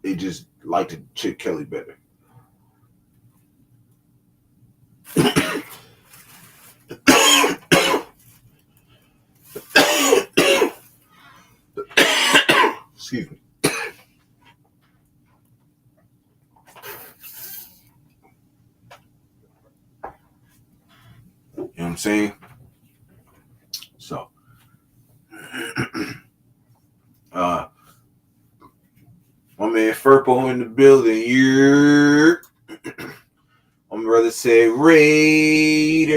Speaker 1: They just liked Chip Kelly better. Excuse me. You know what I'm saying? So, my man Furpo in the building. My brother said Raiders.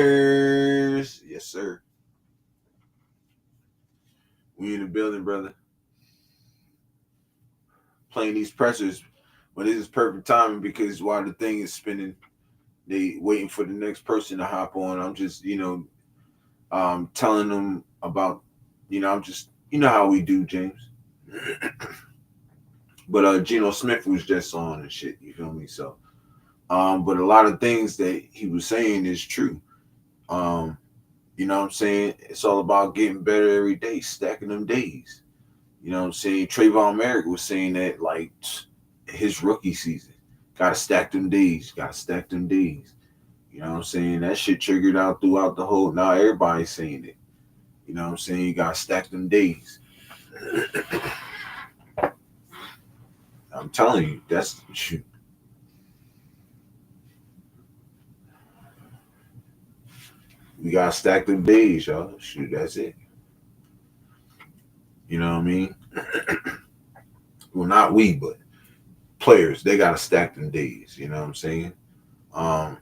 Speaker 1: Yes, sir. We in the building, brother. Playing these pressers. But this is perfect timing because while the thing is spinning, they waiting for the next person to hop on. I'm just, telling them about, I'm just, how we do, James. But Geno Smith was just on and shit. You feel me? So, but a lot of things that he was saying is true. You know what I'm saying? It's all about getting better every day, stacking them days. You know what I'm saying? Trayvon Merrick was saying that like his rookie season. Gotta stack them days. Gotta stack them days. You know what I'm saying? That shit triggered out throughout the whole. Now everybody's saying it. You know what I'm saying? You gotta stack them days. I'm telling you, that's shoot. We gotta stack them days, y'all. Shoot, that's it. You know what I mean? Well, not we, but players. They gotta stack them days. You know what I'm saying? But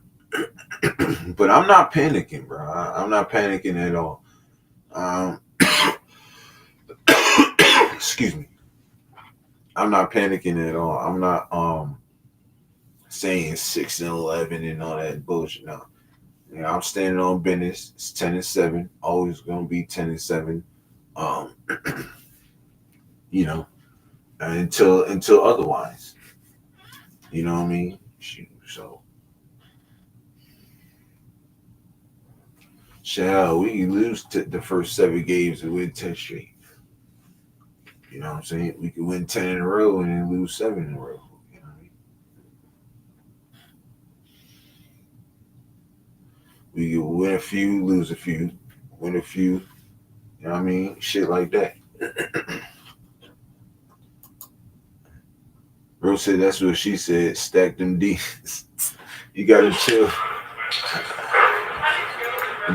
Speaker 1: I'm not panicking, bro. I'm not panicking at all. Excuse me. I'm not panicking at all. I'm not saying 6-11 and all that bullshit. No. I'm standing on business. It's 10-7. Always gonna be 10-7. You know, until otherwise. You know what I mean? Shoot. So shall we lose the first 7 games and win 10 straight? You know what I'm saying? We could win 10 in a row and then lose 7 in a row. You know what I mean? We could win a few, lose a few, win a few. You know what I mean? Shit like that. Rose said that's what she said. Stack them D's. You gotta chill.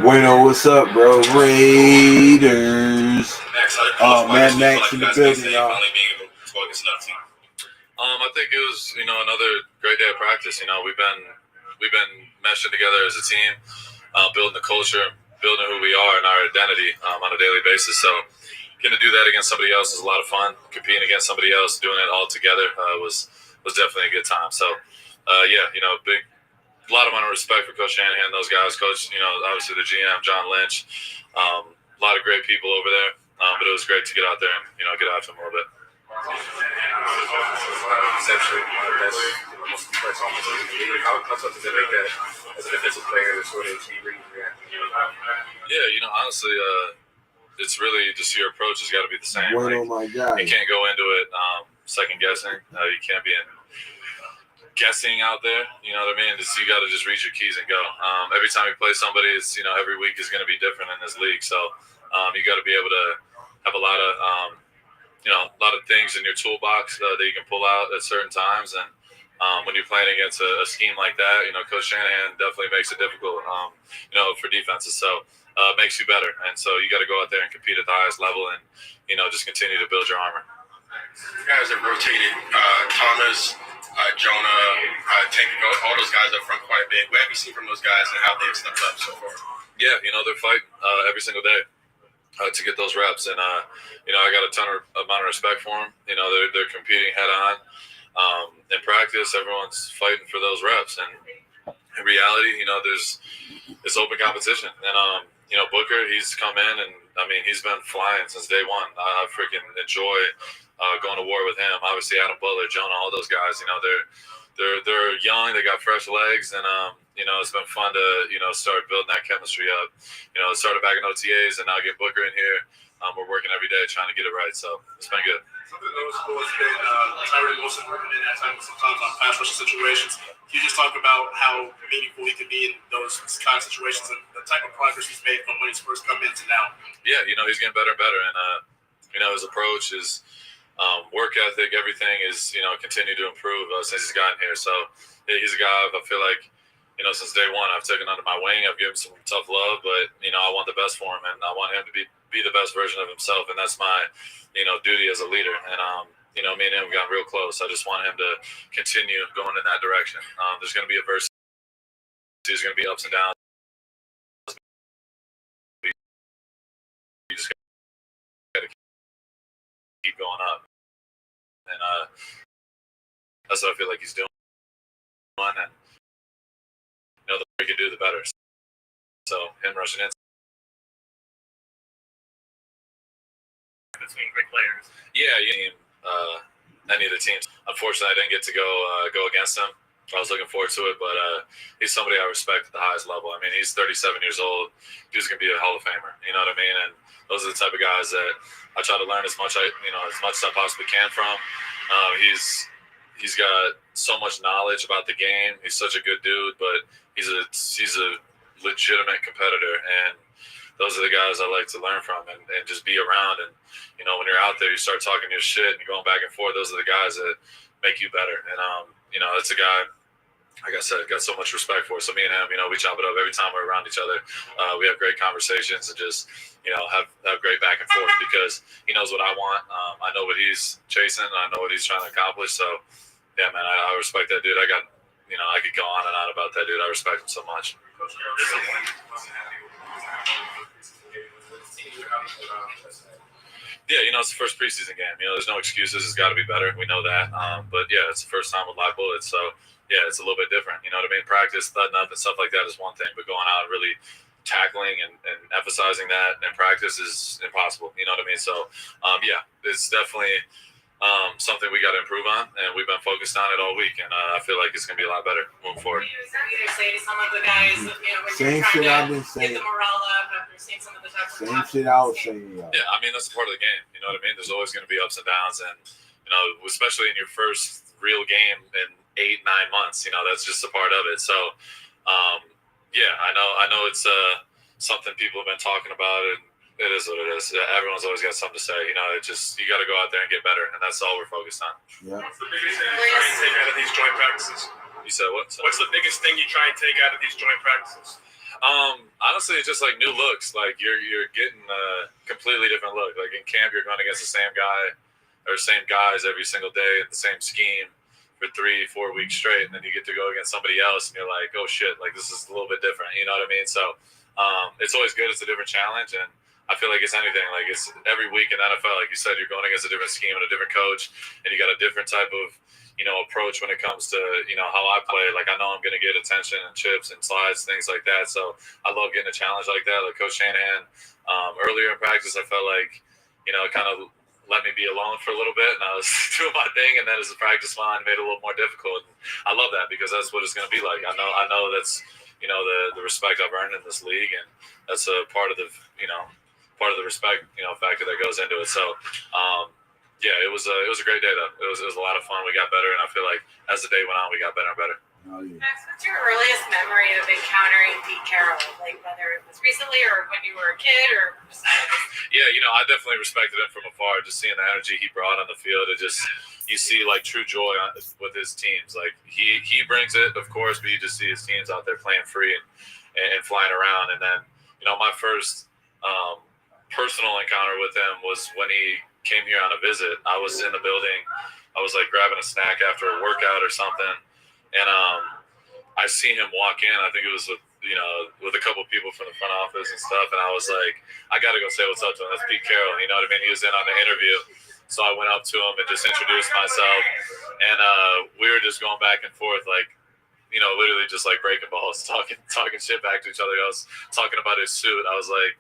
Speaker 1: Bueno, what's up, bro? Raiders. Mad Max in the building, y'all.
Speaker 9: I think it was, another great day of practice. We've been meshing together as a team, building the culture, building who we are and our identity on a daily basis. So getting to do that against somebody else is a lot of fun. Competing against somebody else, doing it all together was definitely a good time. So a lot of amount of respect for Coach Shanahan, those guys. Coach, obviously the GM, John Lynch, a lot of great people over there. But it was great to get out there and get after them a little bit.
Speaker 4: Essentially, one of the best, most complex offenses in the league. How tough is it to make that as a defensive player to sort of keep reading that?
Speaker 9: Yeah, honestly, it's really just your approach has got to be the same.
Speaker 1: Bueno, my God.
Speaker 9: You can't go into it second guessing. You can't be guessing out there. You know what I mean? You got to just read your keys and go. Every time you play somebody, it's every week is going to be different in this league. So you got to be able to have a lot of things in your toolbox that you can pull out at certain times. And when you're playing against a scheme like that, Coach Shanahan definitely makes it difficult, for defenses. So it makes you better. And so you got to go out there and compete at the highest level and, just continue to build your armor.
Speaker 4: You guys have rotated Thomas, Jonah, Tank, all those guys up front quite a bit. What have you seen from those guys and how they've stepped up so far?
Speaker 9: Yeah, they're fighting every single day to get those reps. And, I got a ton of amount of respect for them. They're competing head on. In practice, everyone's fighting for those reps. And in reality, it's open competition. And, Booker, he's come in and, he's been flying since day one. I freaking enjoy going to war with him. Obviously, Adam Butler, Jonah, all those guys, they're young. They got fresh legs. And, it's been fun to, start building that chemistry up. Started back in OTAs and now get Booker in here. We're working every day trying to get it right. So it's been good.
Speaker 6: Something noticeable has been Tyree Wilson working in at times sometimes on pass rush situations. Can you just talk about how meaningful he can be in those kind of situations and the type of progress he's made from when he's first come in to now?
Speaker 9: Yeah, he's getting better and better. And, his approach, his work ethic, everything is, continued to improve since he's gotten here. So he's a guy I feel like, since day one, I've taken under my wing. I've given him some tough love, but, I want the best for him and I want him to be the best version of himself. And that's my, duty as a leader. And, me and him got real close. I just want him to continue going in that direction. There's going to be adversity. There's going to be ups and downs. You just got to keep going up. And that's what I feel like he's doing. And the more he can do, the better. So him rushing in.
Speaker 2: Between great players.
Speaker 9: Yeah, any of the teams. Unfortunately, I didn't get to go against him. I was looking forward to it, but he's somebody I respect at the highest level. I mean, he's 37 years old. He's going to be a Hall of Famer. You know what I mean? And those are the type of guys that I try to learn as much as I possibly can from. He's got so much knowledge about the game. He's such a good dude, but he's a legitimate competitor, and those are the guys I like to learn from and just be around. And when you're out there, you start talking your shit and you're going back and forth. Those are the guys that make you better. And it's a guy, like I said, got so much respect for. So me and him, we chop it up every time we're around each other. We have great conversations and just, have great back and forth because he knows what I want. I know what he's chasing. I know what he's trying to accomplish. So, yeah, man, I respect that dude. I could go on and on about that dude. I respect him so much. Yeah, it's the first preseason game. There's no excuses. It's got to be better. We know that. But, yeah, it's the first time with live bullets. So, yeah, it's a little bit different. You know what I mean? Practice, thudding up and stuff like that is one thing. But going out and really tackling and emphasizing that in practice is impossible. You know what I mean? So, yeah, it's definitely something we got to improve on. And we've been focused on it all week. And I feel like it's going to be a lot better moving forward.
Speaker 5: You say to some of the guys, when
Speaker 1: Same
Speaker 5: you're
Speaker 1: shit
Speaker 5: trying
Speaker 1: I've been
Speaker 5: to
Speaker 1: saying.
Speaker 5: get the morale up after seeing some of the stuff.
Speaker 1: Same shit I was saying.
Speaker 9: Yeah, I mean, that's a part of the game. You know what I mean? There's always going to be ups and downs. And, especially in your first real game in 8-9 months, that's just a part of it. So, yeah, I know it's something people have been talking about, and it is what it is. Everyone's always got something to say. You got to go out there and get better, and that's all we're focused on.
Speaker 1: Yeah.
Speaker 6: What's the biggest thing you try and take out of these joint practices?
Speaker 9: You said what?
Speaker 6: What's the biggest thing you try and take out of these joint practices?
Speaker 9: Honestly, it's just like new looks. Like you're getting a completely different look. Like in camp, you're going against the same guy or same guys every single day in the same scheme for 3-4 weeks straight, and then you get to go against somebody else, and you're like, oh shit, like this is a little bit different. You know what I mean? So it's always good. It's a different challenge, and I feel like it's anything. Like it's every week in NFL, like you said, you're going against a different scheme and a different coach, and you got a different type of approach when it comes to how I play. Like I know I'm going to get attention and chips and slides, things like that. So I love getting a challenge like that. Like Coach Shanahan, earlier in practice, I felt like it kind of let me be alone for a little bit, and I was doing my thing, and then as the practice line made it a little more difficult. And I love that because that's what it's going to be like. I know that's the respect I've earned in this league, and that's a part of the respect factor that goes into it. So yeah, it was a great day though. It was a lot of fun. We got better, and I feel like as the day went on, we got better and better.
Speaker 1: Oh, yeah.
Speaker 5: Max, what's your earliest memory of encountering Pete Carroll? Like whether it was recently or when you were a kid or
Speaker 9: Yeah, I definitely respected him from afar. Just seeing the energy he brought on the field, you see like true joy with his teams. Like he brings it, of course, but you just see his teams out there playing free and flying around. And then my first personal encounter with him was when he came here on a visit. I was in the building. I was like grabbing a snack after a workout or something. And I seen him walk in. I think it was with a couple of people from the front office and stuff. And I was like, I got to go say what's up to him. That's Pete Carroll. You know what I mean? He was in on the interview. So I went up to him and just introduced myself. And we were just going back and forth, like, literally just like breaking balls, talking shit back to each other. I was talking about his suit. I was like,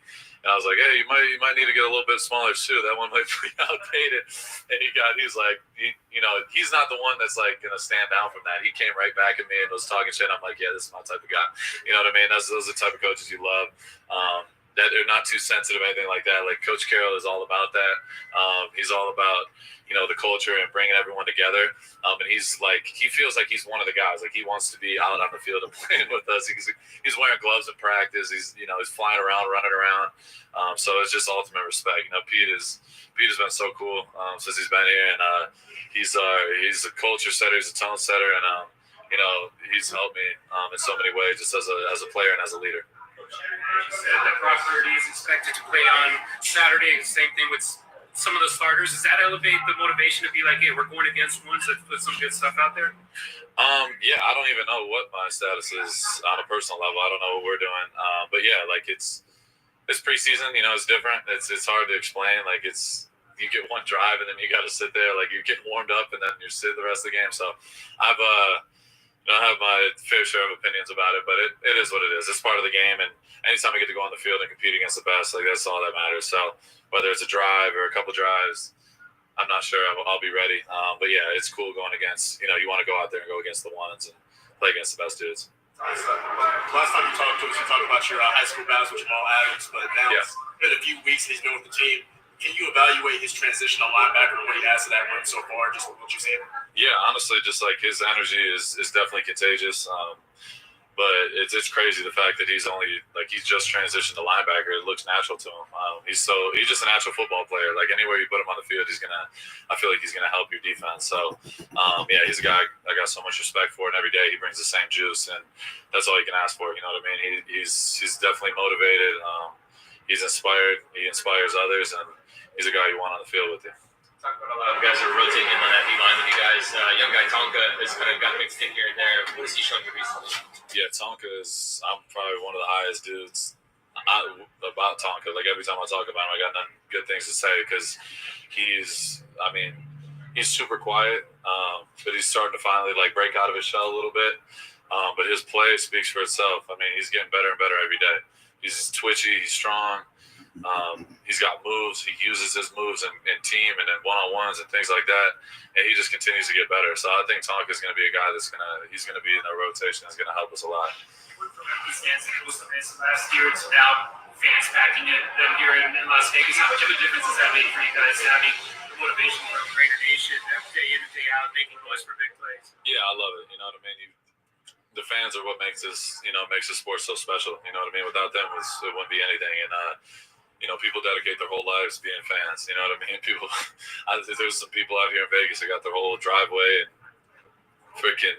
Speaker 9: hey, you might need to get a little bit smaller suit. That one might be outdated. And he's like, he's not the one that's like gonna stand down from that. He came right back at me and was talking shit. I'm like, yeah, this is my type of guy. You know what I mean? Those are the type of coaches you love. That they're not too sensitive, anything like that. Like Coach Carroll is all about that. He's all about the culture and bringing everyone together. And he's like, he feels like he's one of the guys. Like he wants to be out on the field and playing with us. He's wearing gloves in practice. He's he's flying around, running around. So it's just ultimate respect. Pete has been so cool since he's been here, and he's a culture setter. He's a tone setter, and he's helped me in so many ways, just as a player and as a leader.
Speaker 3: You said that Brock Purdy is expected to play on Saturday. Same thing with some of the starters. Does that elevate the motivation to be like, hey, we're going against ones that put some good stuff out there?
Speaker 9: Yeah, I don't even know what my status is on a personal level. I don't know what we're doing. But yeah, like it's preseason. It's different. It's hard to explain. Like it's you get one drive and then you got to sit there like you're getting warmed up and then you're sitting the rest of the game. So I've I have my fair share of opinions about it, but it is what it is. It's part of the game, and anytime I get to go on the field and compete against the best, like that's all that matters. So whether it's a drive or a couple drives, I'm not sure I'll be ready. But yeah, it's cool going against, you want to go out there and go against the ones and play against the best dudes.
Speaker 6: Last time you talked to us, you talked about your high school battles with Jamal Adams, but now it's been a few weeks and he's been with the team. Can you evaluate his transition on linebacker and what he has to that run so far, just what you've seen?
Speaker 9: Yeah, honestly, just like his energy is definitely contagious. But it's crazy the fact that he's just transitioned to linebacker. It looks natural to him. He's just a natural football player. Like anywhere you put him on the field, I feel like he's gonna help your defense. So yeah, he's a guy I got so much respect for, and every day he brings the same juice, and that's all you can ask for. You know what I mean? He's definitely motivated. He's inspired. He inspires others, and he's a guy you want on the field with you.
Speaker 8: Talk about a lot of guys are rotating in on that D line with you guys. Young guy Tonka has kind of got mixed in here and there. What has he shown you recently?
Speaker 9: Yeah, Tonka I'm probably one of the highest dudes about Tonka. Like every time I talk about him, I got nothing good things to say because he's super quiet, but he's starting to finally like break out of his shell a little bit. But his play speaks for itself. I mean, he's getting better and better every day. He's twitchy, he's strong. He's got moves. He uses his moves in team and in one-on-ones and things like that, and he just continues to get better. So I think Tonka is going to be a guy he's going to be in our rotation. Is going to help us a lot.
Speaker 3: From empty stands in Costa last year to now fans packing it them here in Las Vegas. How much of a difference does that make for you guys having motivation from Raider Nation day in and day out, making noise for big plays?
Speaker 9: Yeah, I love it. You know what I mean? The fans are what makes this sport so special. You know what I mean? Without them, it wouldn't be anything. And people dedicate their whole lives being fans. You know what I mean? There's some people out here in Vegas that got their whole driveway and freaking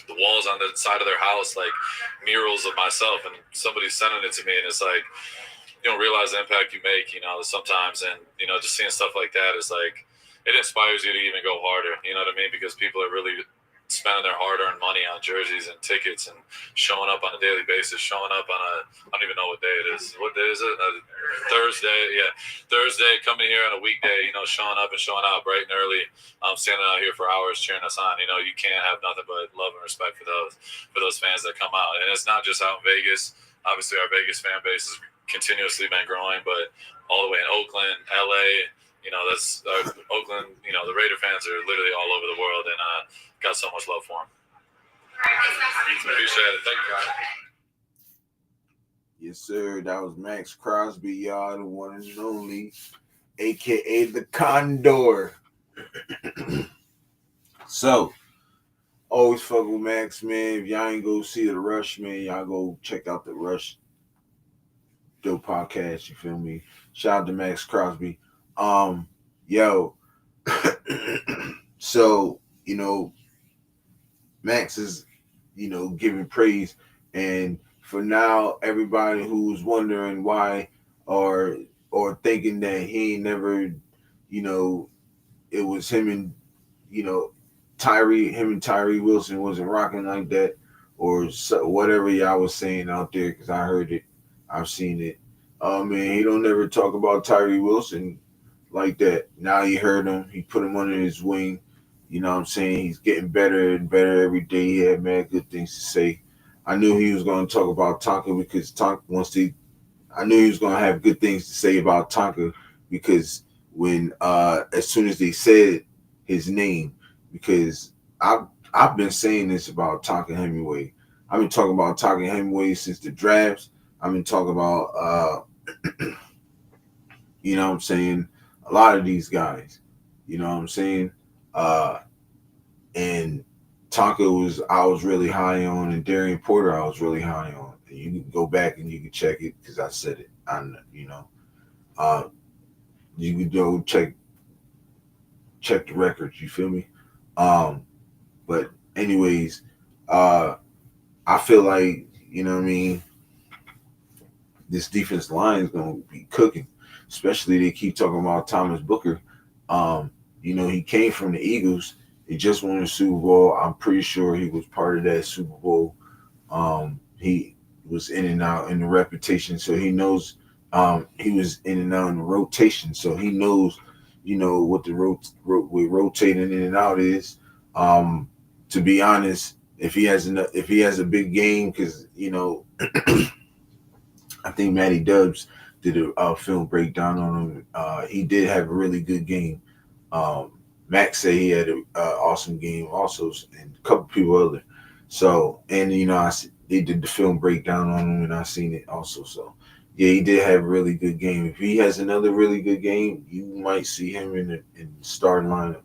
Speaker 9: the walls on the side of their house like murals of myself, and somebody's sending it to me, and it's like you don't realize the impact you make. Sometimes, and just seeing stuff like that is like it inspires you to even go harder. You know what I mean? Because people are really spending their hardly-earned money on jerseys and tickets and showing up on a daily basis, showing up on I don't even know what day it is. What day is it? Thursday. Yeah. Thursday, coming here on a weekday, showing up and showing out bright and early, standing out here for hours cheering us on. You can't have nothing but love and respect for those fans that come out. And it's not just out in Vegas. Obviously, our Vegas fan base has continuously been growing, but all the way in Oakland, LA, that's Oakland, the Raider fans are literally all over the world, and got so much love for them. Appreciate it. Thank you, guys.
Speaker 1: Yes, sir. That was Max Crosby, y'all, the one and only, a.k.a. the Condor. So, always fuck with Max, man. If y'all ain't go see the Rush, man, y'all go check out the Rush Dope Podcast, you feel me? Shout out to Max Crosby. Yo. So, Max is, giving praise, and for now, everybody who's wondering why or thinking that he ain't never, it was him and, Tyree Wilson wasn't rocking like that, or whatever y'all was saying out there, because I heard it, I've seen it. Man, he don't never talk about Tyree Wilson like that. Now he heard him, he put him under his wing. You know what I'm saying? He's getting better and better every day. He had mad good things to say. I knew he was going to talk about Tonka because I knew he was going to have good things to say about Tonka because when as soon as they said his name, because I've been saying this about Tonka Hemingway. I've been talking about Tonka Hemingway since the drafts. I've been talking about you know what I'm saying, a lot of these guys. You know what I'm saying? And Tonka I was really high on, and Darian Porter I was really high on. And you can go back and you can check it because I said it. You can go check the records. You feel me? But anyways, I feel like what I mean. This defense line is going to be cooking. Especially they keep talking about Thomas Booker. He came from the Eagles. He just won the Super Bowl. I'm pretty sure he was part of that Super Bowl. He was in and out in the reputation, so he knows He was in and out in the rotation, so he knows, what the with rotating in and out is. To be honest, if he has a big game, because I think Matty Dubs did a film breakdown on him. He did have a really good game. Max said he had an awesome game also, and a couple people other. So, and they did the film breakdown on him, and I seen it also. So, yeah, he did have a really good game. If he has another really good game, you might see him in the starting lineup.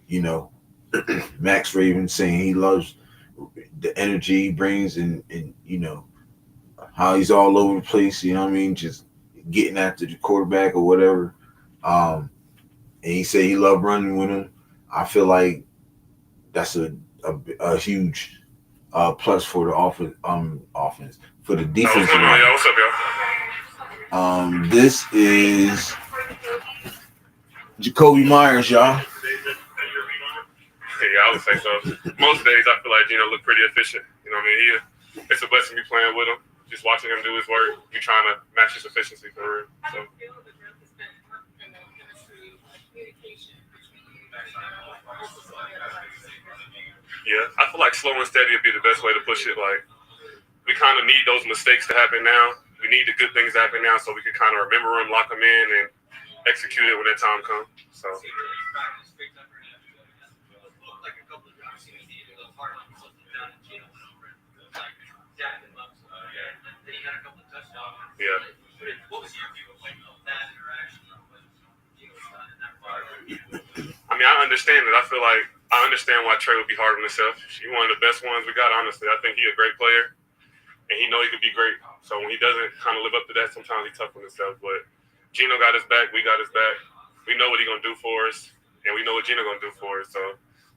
Speaker 1: You know, Max Raven saying he loves the energy he brings, and how he's all over the place. You know what I mean? Just getting after the quarterback or whatever. And he said he loved running with him. I feel like that's a huge plus for the offense for the defense.
Speaker 10: What's up, y'all?
Speaker 1: This is Jakobi Meyers, y'all.
Speaker 10: Yeah, I would say so. Most days I feel like Gino look pretty efficient. You know what I mean? It's a blessing to be playing with him. Just watching him do his work, you trying to match his efficiency for real. So. Yeah, I feel like slow and steady would be the best way to push it. Like, we kind of need those mistakes to happen now. We need the good things to happen now so we can kind of remember them, lock them in, and execute it when that time comes. So. Yeah. What was your view of that interaction? I mean, I understand it. I feel like I understand why Trey would be hard on himself. He's one of the best ones we got, honestly. I think he's a great player, and he know he could be great. So when he doesn't kind of live up to that, sometimes he's tough on himself. But Gino got his back. We got his back. We know what he's going to do for us, and we know what Gino going to do for us. So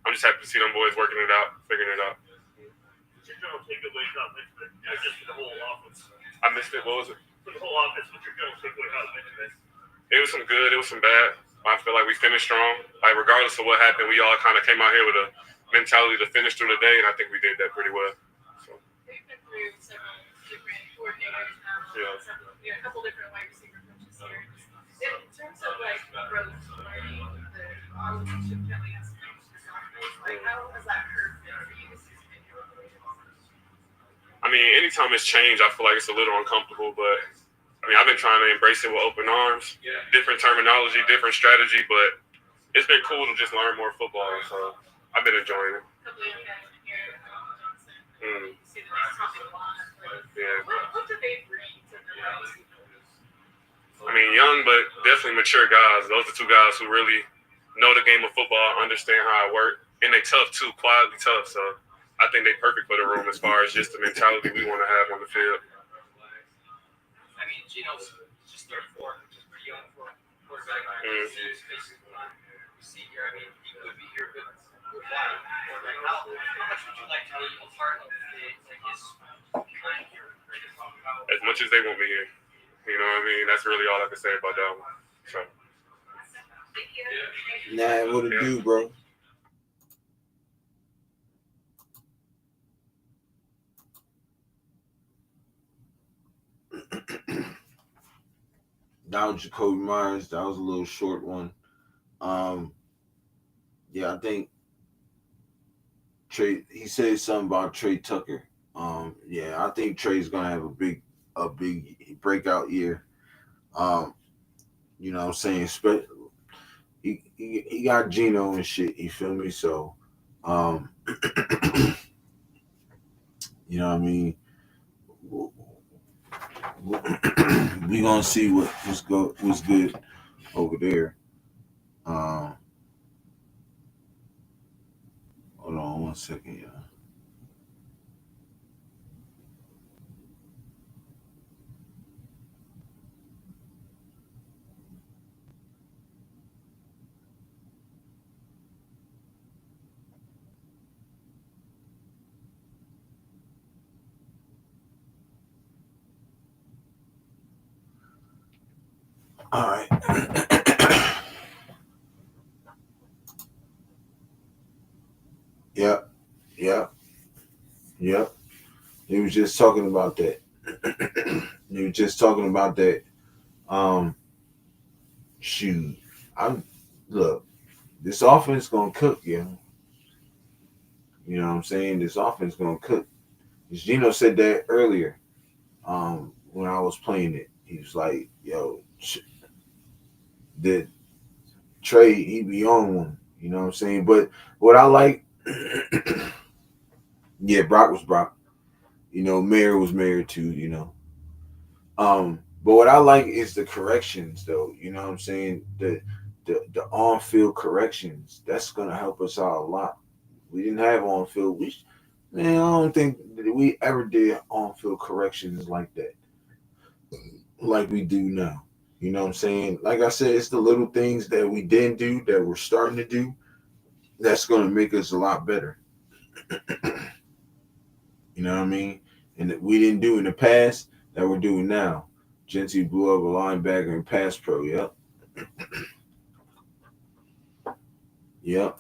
Speaker 10: I'm just happy to see them boys working it out, figuring it out.
Speaker 2: Your general takeaway from Richmond, just for the whole offense.
Speaker 10: I missed it. What was it?
Speaker 2: For the whole offense, what's your general takeaway from Richmond?
Speaker 10: It was some good. It was some bad. I feel like we finished strong. Like, regardless of what happened, we all kind of came out here with a mentality to finish through the day, and I think we did that pretty well. So.
Speaker 5: We've been through several different coordinators now. A couple different wide receiver coaches here. In terms of like growth, learning, the relationship Kelly has to like how has that curve been for you this season?
Speaker 10: I mean, anytime it's changed, I feel like it's a little uncomfortable, but I mean, I've been trying to embrace it with open arms, different terminology, different strategy, but it's been cool to just learn more football, so I've been enjoying it. Yeah.
Speaker 5: What do they bring to the
Speaker 10: I mean, young, but definitely mature guys. Those are two guys who really know the game of football, understand how it works, and they tough too, quietly tough, so I think they're perfect for the room as far as just the mentality we want to have on the field.
Speaker 8: I mean, Gino's just 34, which is pretty young for a quarterback. He's basically not senior. I mean, he could be here with quarterback. How much would you like to be a part of his time here?
Speaker 10: As much as they want me here. You know what I mean? That's really all I can say about that one. So.
Speaker 1: Nah, what it do, bro? That was Jakobi Meyers. That was a little short one. Yeah, I think Trey. He said something about Trey Tucker. Yeah, I think Trey's gonna have a big breakout year. You know what I'm saying? He got Gino and shit. You feel me? So, you know what I mean? We gonna see what's good over there. Hold on 1 second, y'all. All right. Yep. He was just talking about that. You were just talking about that. Um, shoot, I'm look. This offense gonna cook, yo. You know what I'm saying? This offense gonna cook. Gino said that earlier. When I was playing it, he was like, "Yo, the Trey, he be on one." You know what I'm saying? But what I like, yeah, Brock was Brock. You know, Mayor was Mayor too. You know, but what I like is the corrections, though. You know what I'm saying? The on field corrections. That's gonna help us out a lot. We didn't have on field. Man, I don't think that we ever did on field corrections like that, like we do now. You know what I'm saying? Like I said, it's the little things that we didn't do that we're starting to do that's gonna make us a lot better. You know what I mean? And that we didn't do in the past that we're doing now. Gentry blew up a linebacker and pass pro. Yep. Yep.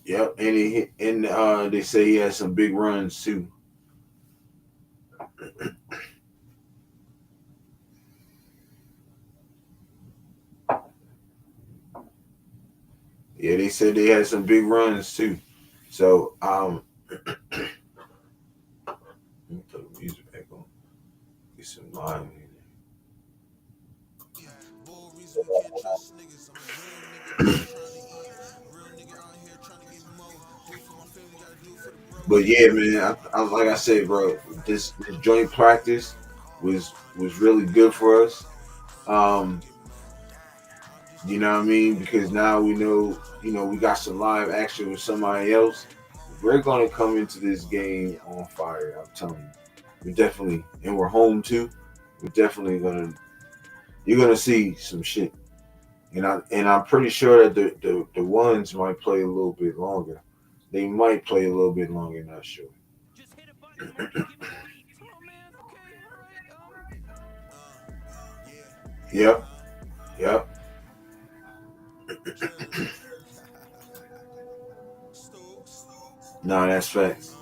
Speaker 1: Yep. And they say he has some big runs too. Yeah, they said they had some big runs too. So let me put the music back on. Get some live in But yeah, man, I like I said, bro, this joint practice was really good for us. You know what I mean? Because now we know, we got some live action with somebody else. We're gonna come into this game on fire. I'm telling you, we definitely, and we're home too. We're definitely you're gonna see some shit, and I'm pretty sure that the ones might play a little bit longer. They might play a little bit longer. Not sure. Yep. Yep. No, that's facts.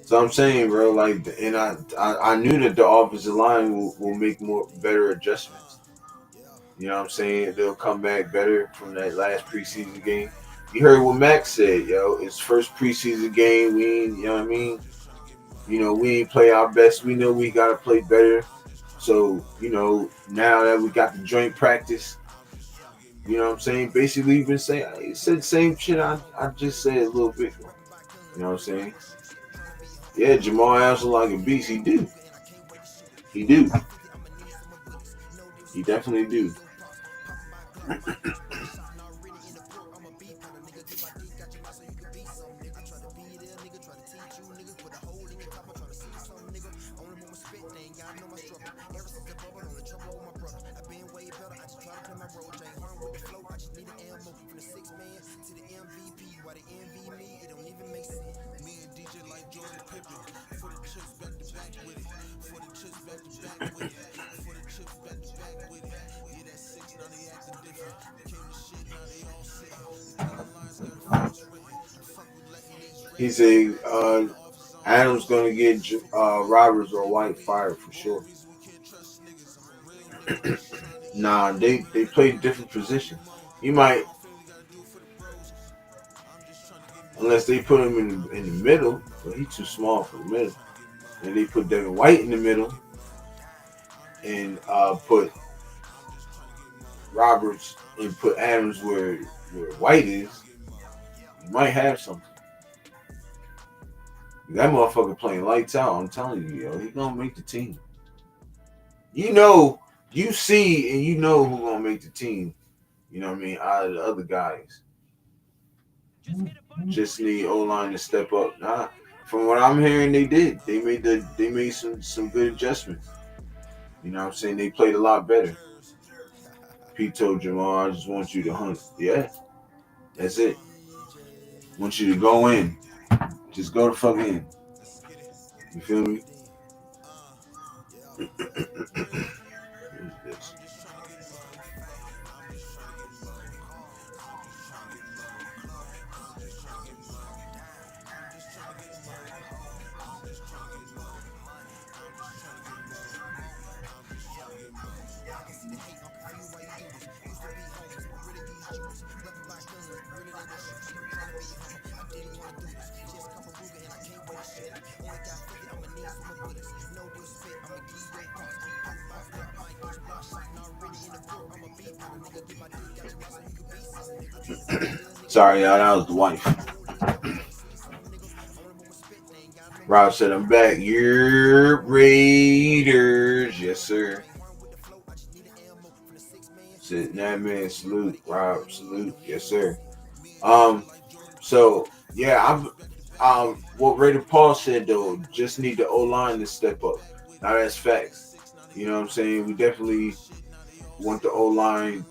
Speaker 1: So I'm saying, bro, like, and I knew that the offensive line will make better adjustments. You know what I'm saying? They'll come back better from that last preseason game. You heard what Max said, yo. It's first preseason game. We ain't, you know what I mean? We ain't play our best. We know we gotta play better. So, now that we got the joint practice, you know what I'm saying? Basically, you've been saying, he said the same shit I just said a little bit ago. You know what I'm saying? Yeah, Jamal Armstrong like a beast. He do. He do. He definitely do. He said Adams gonna get Roberts or White fired for sure. Nah, they play different positions. You might, unless they put him in the middle, but he's too small for the middle. And they put Devin White in the middle and put Roberts and put Adams where White is. You might have something. That motherfucker playing lights out. I'm telling you, yo, he gonna make the team. You see, and you know who gonna make the team. You know what I mean? Out of the other guys, just need O-line to step up. Nah, from what I'm hearing, they did. They made some good adjustments. You know what I'm saying? They played a lot better. Pete told Jamal, I just want you to hunt. Yeah, that's it. I want you to go in. Just go the fuck in. You feel me? Sorry, y'all, that was the wife. Rob said, I'm back. You're Raiders. Yes, sir. Said, that man, salute. Rob, salute. Yes, sir. So, yeah, what Raider Paul said, though, just need the O-line to step up. Now, that's facts. You know what I'm saying? We definitely want the O-line,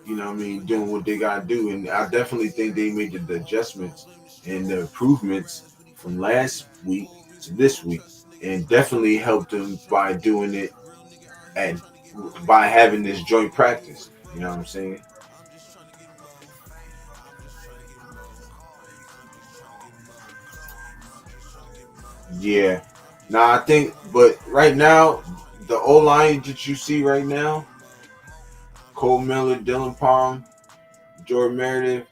Speaker 1: you know what I mean, doing what they got to do. And I definitely think they made the adjustments and the improvements from last week to this week, and definitely helped them by doing it and by having this joint practice. You know what I'm saying? Yeah. Now I think, but right now, the O line that you see right now, Cole Miller, Dylan Parham, Jordan Meredith,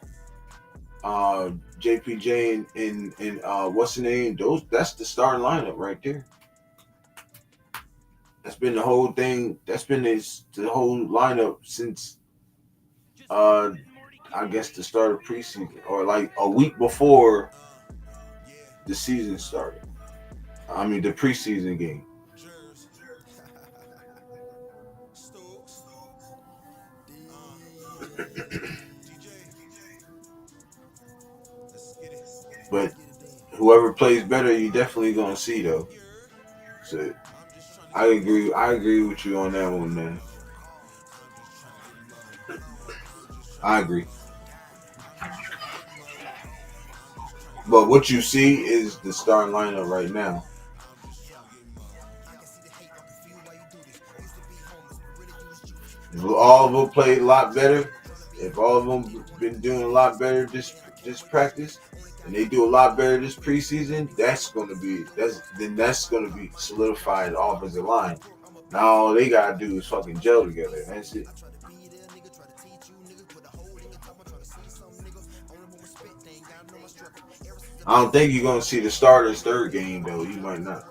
Speaker 1: JPJ, and what's the name? That's the starting lineup right there. That's been the whole thing. That's been the whole lineup since I guess the start of preseason, or like a week before the season started. I mean the preseason game. But whoever plays better, you definitely gonna see though. So I agree with you on that one, man. I agree. But what you see is the starting lineup right now. If all of them played a lot better, if all of them been doing a lot better this practice, and they do a lot better this preseason, that's gonna be solidified offensive line. Now all they gotta do is fucking gel together. That's it. I don't think you're gonna see the starters third game though. You might not.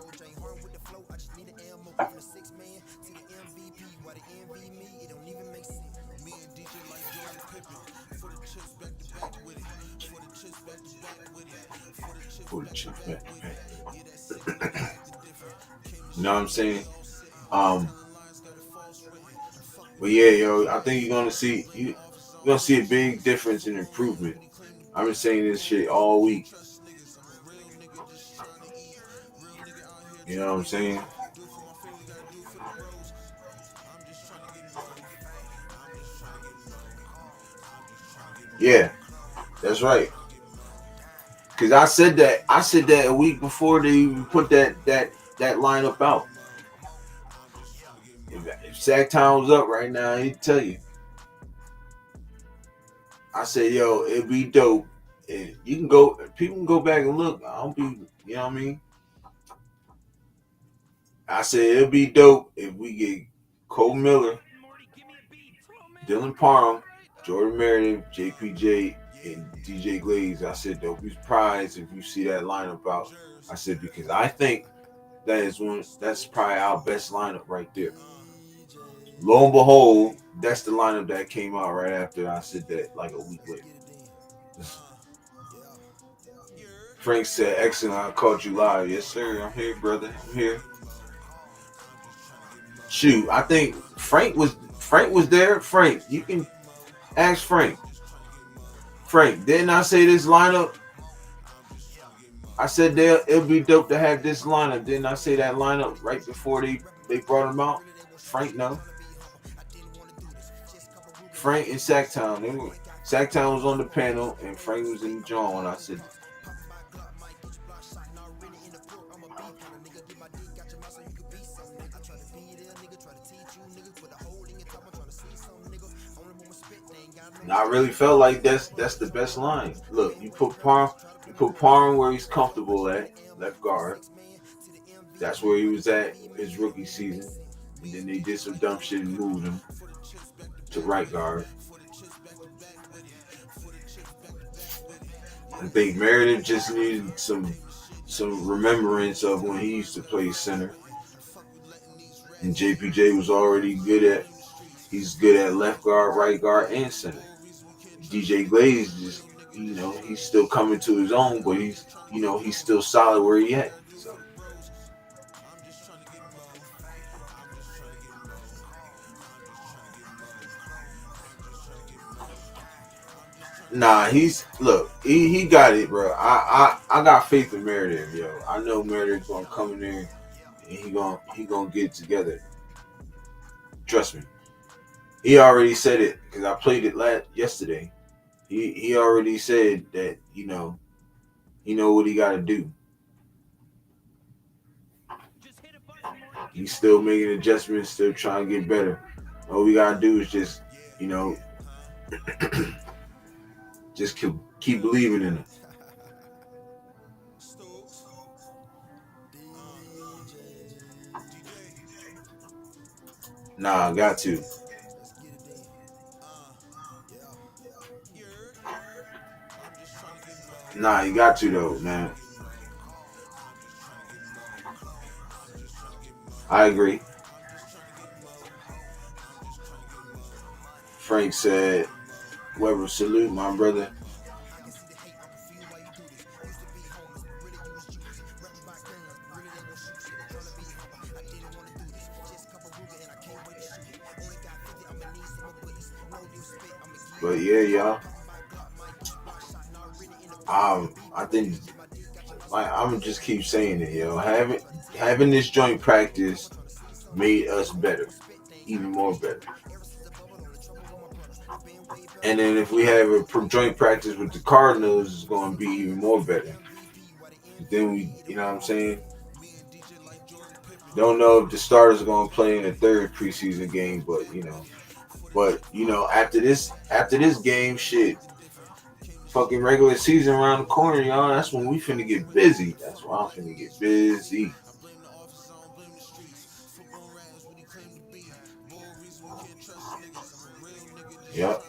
Speaker 1: You know what I'm saying? But yeah, yo, I think you're gonna see a big difference in improvement. I've been saying this shit all week. You know what I'm saying? Yeah, that's right. Cause I said that a week before they even put that lineup out. If Sack Town was up right now, he'd tell you. I said, yo, it'd be dope. And people can go back and look. I don't be, you know what I mean? I said it'd be dope if we get Cole Miller, Dylan Parham, Jordan Meredith, JPJ, and DJ Glaze. I said don't be surprised if you see that lineup out. I said because I think that's probably our best lineup right there. Lo and behold, that's the lineup that came out right after I said that like a week later. Frank said, excellent, I caught you live. Yes, sir. I'm here, brother. I'm here. Shoot, I think Frank was there. Frank, you can ask Frank. Frank, didn't I say this lineup? I said it'll be dope to have this lineup. Didn't I say that lineup right before they brought him out? Frank, no. Frank and Sacktown. Sacktown was on the panel and Frank was in the joint when I said and I really felt like that's the best line. Look, you put Parham where he's comfortable at, left guard. That's where he was at his rookie season. And then they did some dumb shit and moved him to right guard. I think Meredith just needed some remembrance of when he used to play center. And JPJ was already he's good at left guard, right guard, and center. DJ Glaze just, he's still coming to his own, but he's still solid where he at. So. Nah, he got it, bro. I got faith in Meredith, yo. I know Meredith's gonna come in there and he gonna get it together. Trust me. He already said it because I played it yesterday. He already said that he know what he got to do. He's still making adjustments, still trying to get better. All we gotta do is just just keep believing in it. Nah, I got to. Nah, you got to though, man. I agree. Frank said, Weber, salute my brother. But yeah, y'all. I think I'm gonna just keep saying it, yo. Having this joint practice made us better, even more better. And then if we have a joint practice with the Cardinals, it's gonna be even more better. Then we, you know what I'm saying? Don't know if the starters are gonna play in the third preseason game, but after this game, shit. Fucking regular season around the corner, y'all. That's when we finna get busy. That's when I'm finna get busy. Yep.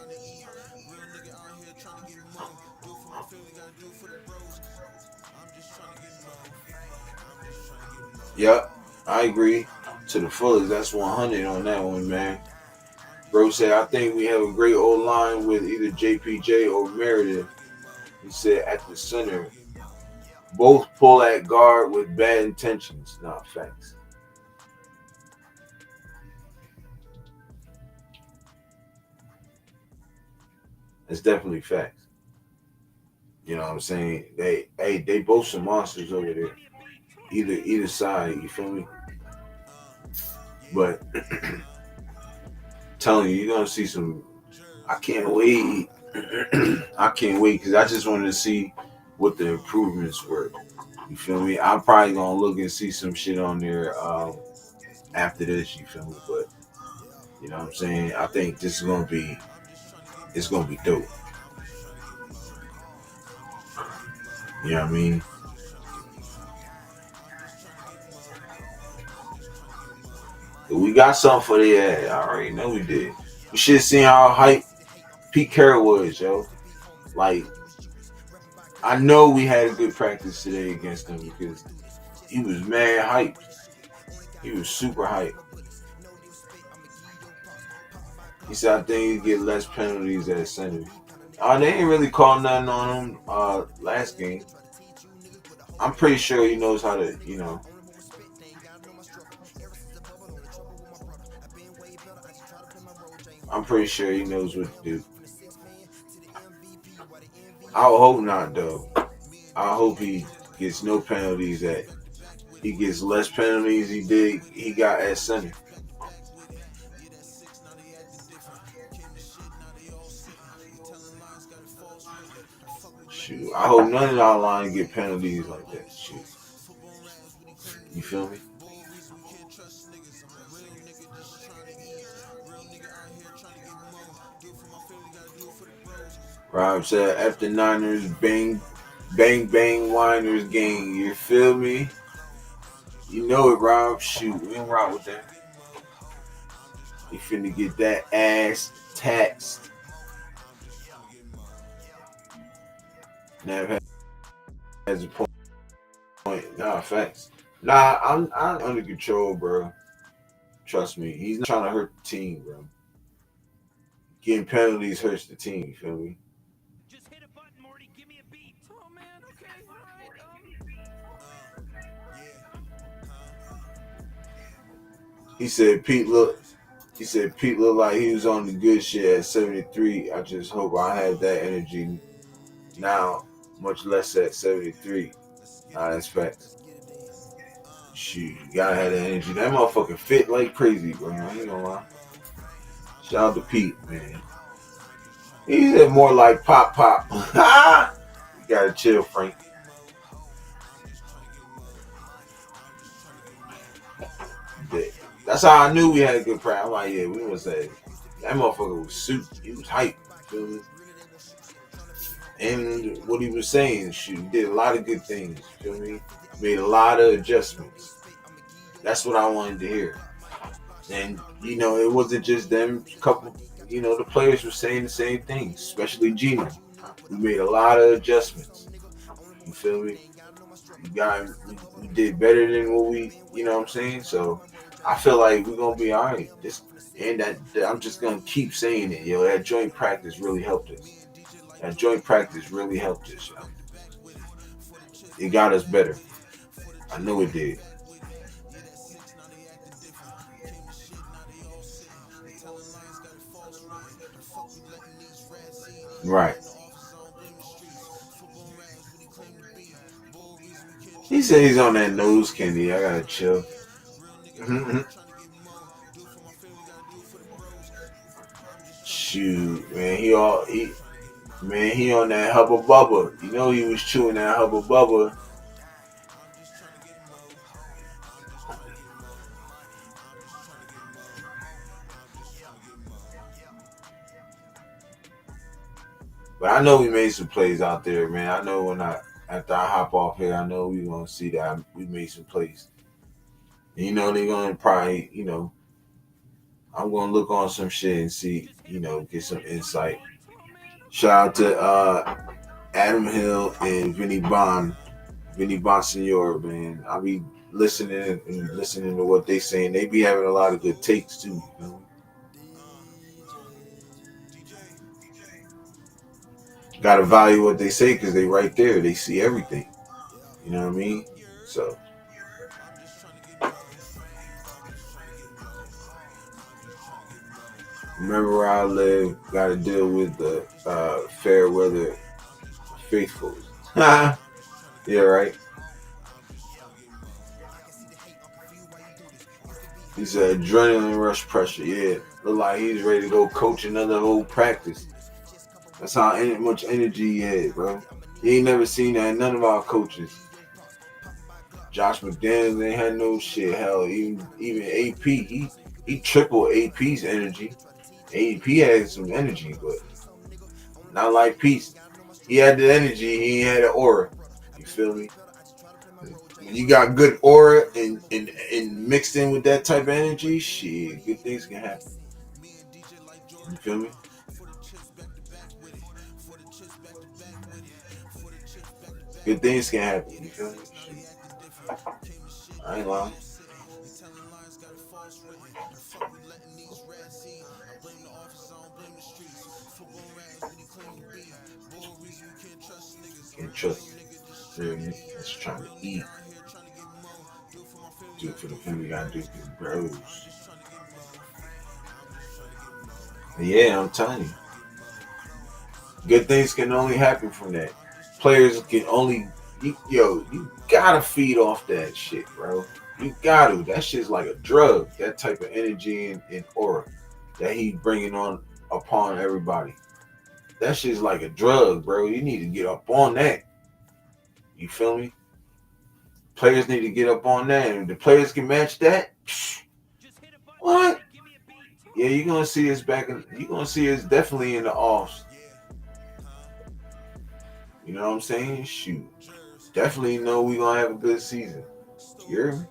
Speaker 1: Yep. I agree to the fullest. That's 100 on that one, man. Bro said, I think we have a great old line with either JPJ or Meredith. He said at the center, both pull at guard with bad intentions. Not facts. It's definitely facts. You know what I'm saying? They both some monsters over there. Either side, you feel me? But telling you, you're gonna see some. I can't wait. I can't wait because I just wanted to see what the improvements were. You feel me? I'm probably gonna look and see some shit on there after this. You feel me? But you know what I'm saying? I think this is gonna be. It's gonna be dope. You know what I mean? But we got something for the ad. I already know we did. We should have seen how hype Pete Carroll was, yo. Like, I know we had a good practice today against him because he was mad hype. He was super hype. He said, I think he get less penalties at center. They ain't really called nothing on him last game. I'm pretty sure he knows how to, I'm pretty sure he knows what to do. I would hope not, though. I hope he gets no penalties he gets less penalties he got at center. Shoot, I hope none of our line get penalties like that. Shoot. You feel me? Rob said, after Niners, bang, bang, bang, Winers game. You feel me? You know it, Rob. Shoot, we ain't rock with that. You finna get that ass taxed. Never had as a point. Nah, facts. Nah, I'm under control, bro. Trust me. He's not trying to hurt the team, bro. Getting penalties hurts the team. You feel me?
Speaker 11: Just hit a button, Morty. Give me a beat. Oh man, okay, all right.
Speaker 1: He said Pete look. He said Pete looked like he was on the good shit at 73. I just hope I have that energy now, much less at 73. Nah, that's facts. Shoot, you gotta have that energy. That motherfucker fit like crazy, bro. I ain't gonna lie. Shout out to Pete, man. He's more like Pop. You gotta chill, Frank. That's how I knew we had a good practice. I'm like, yeah, we was say that motherfucker was super. He was hype. Feel me? And what he was saying, shoot, he did a lot of good things. Feel me? Made a lot of adjustments. That's what I wanted to hear. And it wasn't just them. Couple, the players were saying the same thing, especially Gino. We made a lot of adjustments. You feel me? We did better than what we, you know what I'm saying? So I feel like we're gonna be all right. That I'm just gonna keep saying it, yo. That joint practice really helped us. That joint practice really helped us, yo. It got us better. I know it did. Right. He said he's on that nose candy. I gotta chill. Shoot, man, he on that Hubba Bubba. You know he was chewing that Hubba Bubba. But I know we made some plays out there, man. I know after I hop off here, I know we gonna see that we made some plays. And, they're gonna probably, I'm gonna look on some shit and see, get some insight. Shout out to Adam Hill and Vinny Bonsignor, man. I be listening to what they saying. They be having a lot of good takes too. Gotta value what they say because they right there. They see everything. You know what I mean? So. Remember where I live, got to deal with the fair weather faithfuls. Yeah, right. He said adrenaline rush pressure. Yeah, look like he's ready to go coach another whole practice. That's how much energy he had, bro. He ain't never seen that in none of our coaches. Josh McDaniels ain't had no shit. Hell, even AP, he tripled AP's energy. AP had some energy, but not like Peace. He had the energy, he ain't had an aura. You feel me? When you got good aura and mixed in with that type of energy, shit, good things can happen. You feel me? Good things can happen. You feel me? Shit. I ain't lying. Can't trust me. Just trying to eat. Do it for the family. Gotta do it for the bros. Yeah, I'm telling you. Good things can only happen from that. Players can only, you gotta feed off that shit, bro. You gotta. That shit's like a drug. That type of energy and aura that he's bringing on upon everybody. That shit's like a drug, bro. You need to get up on that. You feel me? Players need to get up on that. And if the players can match that, what? Yeah, you're gonna see us you're gonna see us definitely in the offs. You know what I'm saying? Shoot. Definitely know we're gonna have a good season. You hear me?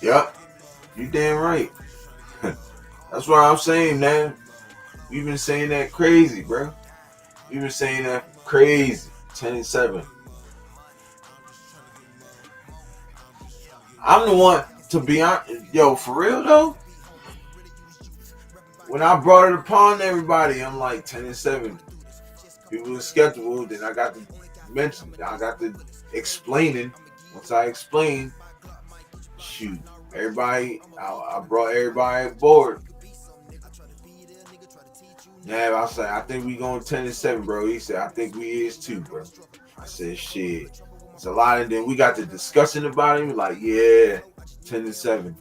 Speaker 1: Yep, you damn right. That's what I'm saying, man. We've been saying that crazy, bro. We've been saying that crazy. 10-7. I'm the one to be honest. Yo, for real though. When I brought it upon everybody, I'm like 10-7. People were skeptical. Then I got to mention. I got to explaining. Once I explained, shoot, everybody. I brought everybody aboard. Yeah, I said, I think we going 10-7, bro. He said, I think we is too, bro. I said, shit. It's a lot of them. We got the discussion about him. Like, yeah, 10-7.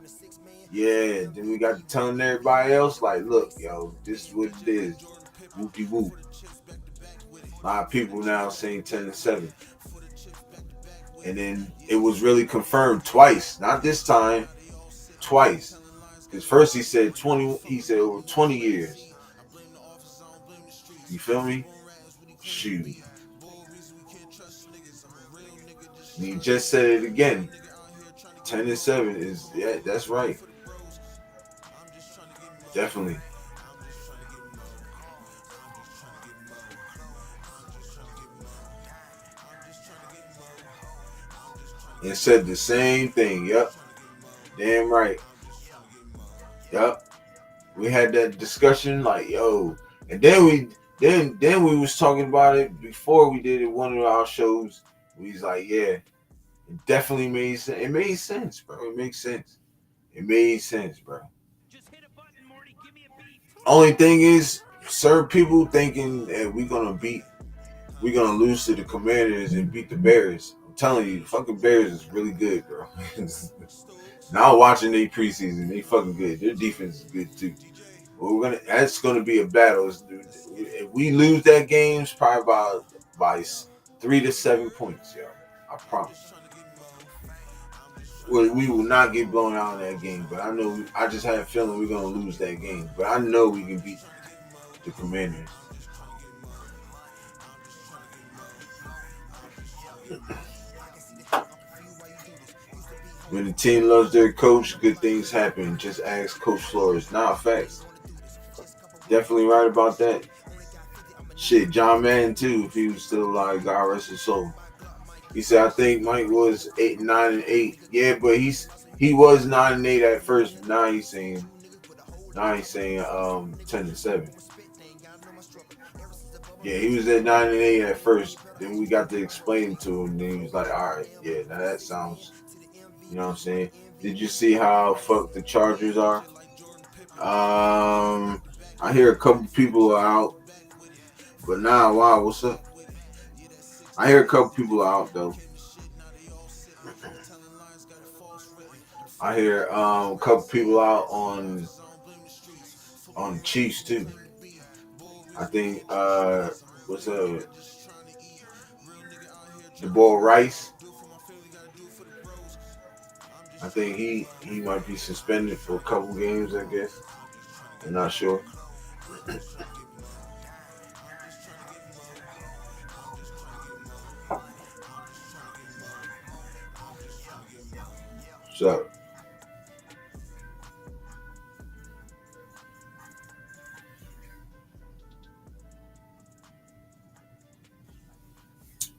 Speaker 1: Yeah. Then we got to telling everybody else, like, look, yo, this is what it is. Whoopie whoop. A lot of people now saying 10-7. And then it was really confirmed twice. Not this time, twice. Because first he said 20. He said over 20 years. You feel me? Shoot. And he just said it again. 10-7 is, yeah, that's right. Definitely. And said the same thing. Yep. Damn right. Yep. We had that discussion like, yo. And then we was talking about it before we did it one of our shows. We was like, yeah, it definitely made sense. It made sense, bro. It makes sense. It made sense, bro. Only thing is, certain people thinking that we're gonna lose to the Commanders and beat the Bears. I'm telling you, the fucking Bears is really good, bro. Now watching their preseason, they fucking good. Their defense is good too. But that's gonna be a battle. If we lose that game, it's probably by 3 to 7 points, yo. I promise. Well, we will not get blown out in that game, but I just had a feeling we're gonna lose that game. But I know we can beat the Commanders. When the team loves their coach, good things happen. Just ask Coach Flores. Nah, facts. Definitely right about that. Shit, John Madden too, if he was still alive, God rest his soul. He said, I think Mike was 9-8. Yeah, but he was 9-8 at first. Now he's saying 10-7. Yeah, he was at 9-8 at first. Then we got to explain to him. Then he was like, all right, yeah, now that sounds, you know what I'm saying? Did you see how fucked the Chargers are? I hear a couple people are out. But nah, wow, what's up? I hear a couple people are out though. I hear a couple people out on Chiefs too. I think what's up? The boy Rice. I think he might be suspended for a couple games, I guess. I'm not sure. So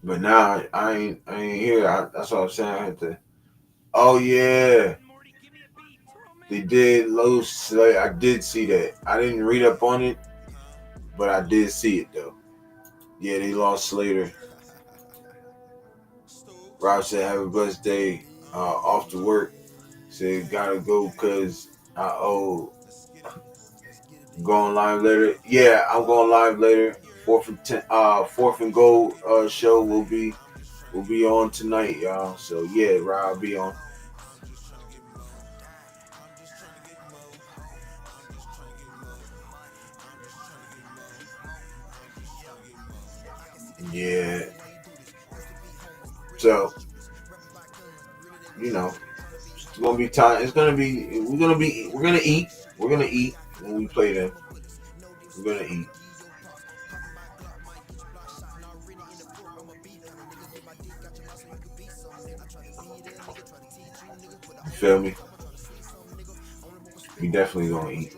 Speaker 1: but now I ain't here. That's what I'm saying. I had to. Oh yeah, they did lose. I did see that. I didn't read up on it, but I did see it though. Yeah, they lost Slater. Rob said, "Have a blessed day. Off to work." Said, "Gotta go because I owe." Going live later. Yeah, I'm going live later. 4th and goal show will be on tonight, y'all. So yeah, Rob will be on. Yeah. So, you know, it's gonna be time. It's gonna be. We're gonna eat. We're gonna eat when we play them. We're gonna eat. You feel me? We definitely gonna eat.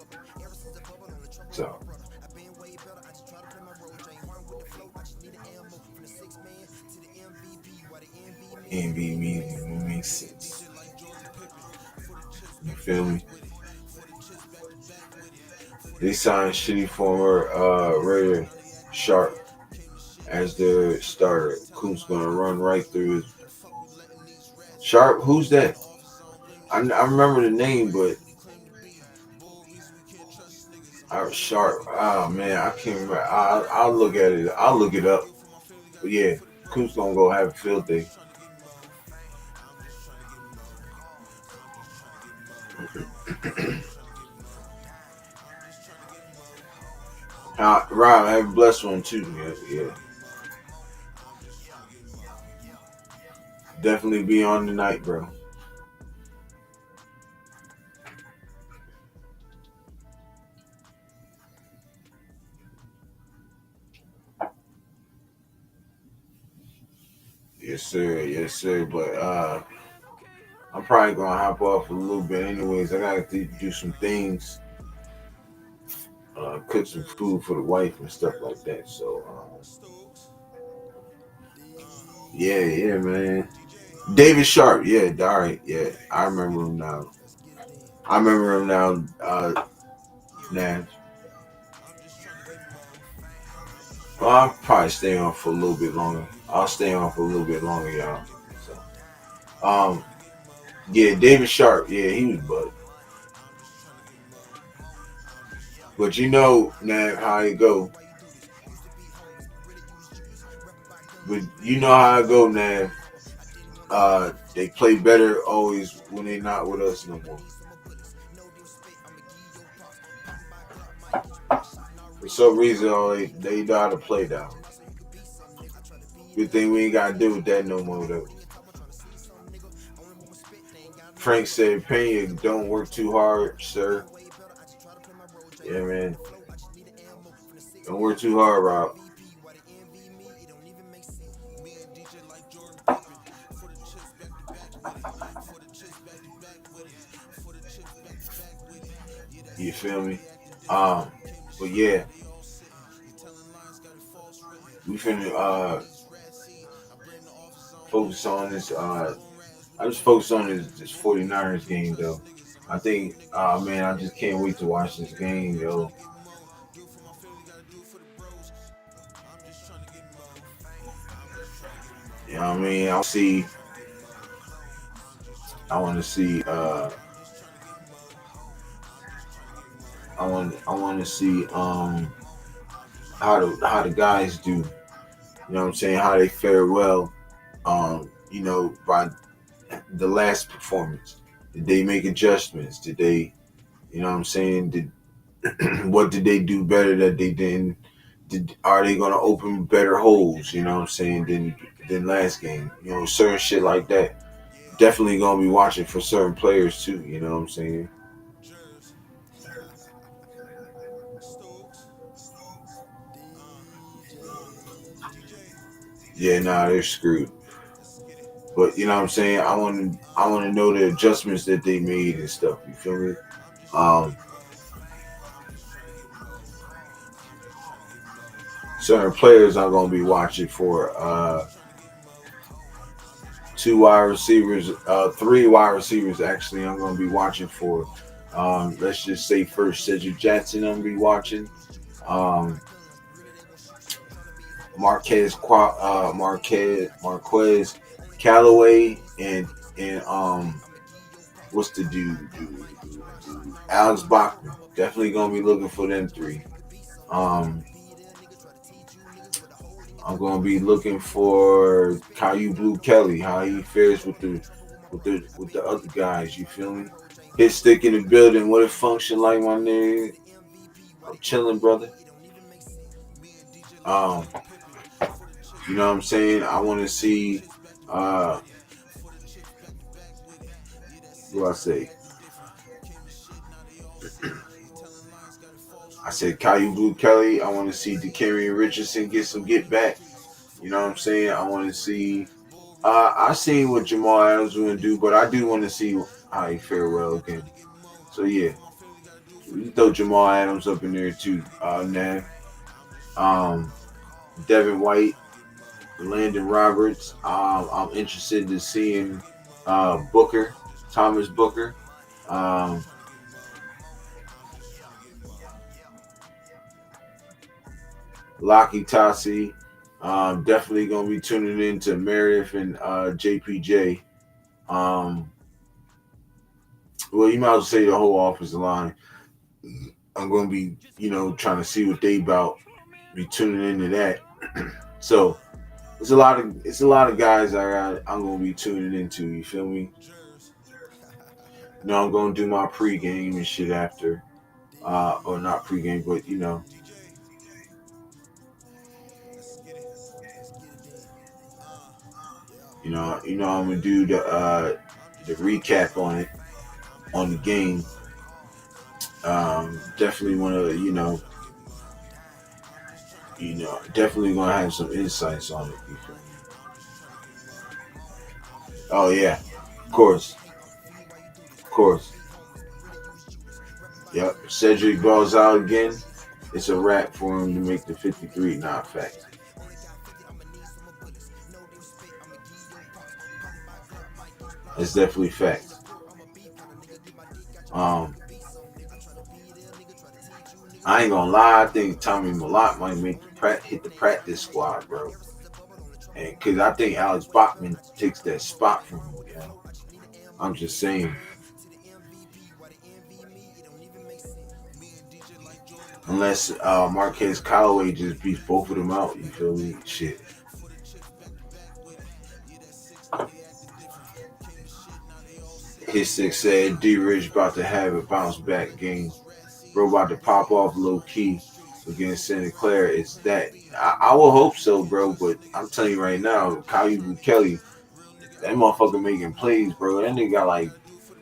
Speaker 1: So. MVP makes sense. You feel me? They signed shitty former Raider Sharp as their starter. Coop's gonna run right through his Sharp. Who's that? I remember the name, but Sharp. Oh man, I can't remember. I'll look at it. I'll look it up. But yeah, Coop's gonna go have a field day. Rob, have a blessed one too. Yeah. Definitely be on tonight, bro. Yes, sir. But I'm probably gonna hop off a little bit, anyways. I gotta do some things, cook some food for the wife and stuff like that. So, yeah, man. David Sharp, yeah, all right, yeah, I remember him now. Nash. Well, I'll probably stay on for a little bit longer. I'll stay on for a little bit longer, y'all. So, yeah, David Sharp, yeah, he was bugged. But you know, Nav, how it go. But you know how it go, Nav. They play better always when they're not with us no more. For some reason, they know how to play down. Good thing we ain't got to deal with that no more, though. Frank said, Pena, don't work too hard, sir. Yeah, man. Don't work too hard, Rob. You feel me? But yeah, we finna focus on this. I just focus on this 49ers game though. I think, man, I just can't wait to watch this game, yo. You know what I mean? I want to see. I want to see how the guys do. You know what I'm saying? How they fare well. By the last performance. Did they make adjustments? Did they, you know what I'm saying? What did they do better that they didn't? Are they gonna open better holes? You know what I'm saying? Than last game. You know, certain shit like that. Definitely gonna be watching for certain players too. You know what I'm saying? Yeah, nah, they're screwed. But you know what I'm saying? I want to know the adjustments that they made and stuff. You feel me? Certain players I'm gonna be watching for. 2 wide receivers, 3 wide receivers actually. I'm gonna be watching for. Let's just say first Cedric Jackson. I'm gonna be watching. Marquez Callaway and what's the dude? Alex Bachman. Definitely gonna be looking for them 3. I'm gonna be looking for Caillou Blue Kelly, how he fares with the other guys. You feel me? Hit stick in the building. What it function like, my nigga? I'm chilling, brother. You know what I'm saying? I want to see. What do I say? I said Caillou Blue Kelly. I want to see D'Kerion Richardson get back. You know what I'm saying? I want to see. I seen what Jamal Adams going to do, but I do want to see how he fare well again. So yeah, throw Jamal Adams up in there too, Nav. Devin White, Landon Roberts. I'm interested in seeing Booker, Thomas Booker. Laki Tasi. Definitely gonna be tuning in to Meredith and JPJ. Well, you might as well say the whole offensive line. I'm gonna be, trying to see what they about. Be tuning into that. So it's a lot of guys I'm gonna be tuning into. You feel me? I'm gonna do my pregame and shit after, or not pregame, but I'm gonna do the recap on the game. Definitely want to, definitely gonna have some insights on it. You feel me? Oh yeah, of course. Yep, Cedric balls out again. It's a wrap for him to make the 53. Not fact. It's definitely fact. I ain't gonna lie. I think Tommy Malott might hit the practice squad, bro. And because I think Alex Bachman takes that spot from him. I'm just saying. Unless Marquez Callaway just beats both of them out, you feel me? Shit. His six said D-Rich about to have a bounce back game. Bro about to pop off low key against Santa Clara. It's that. I will hope so, bro. But I'm telling you right now, Kyle Kelly, that motherfucker making plays, bro. That nigga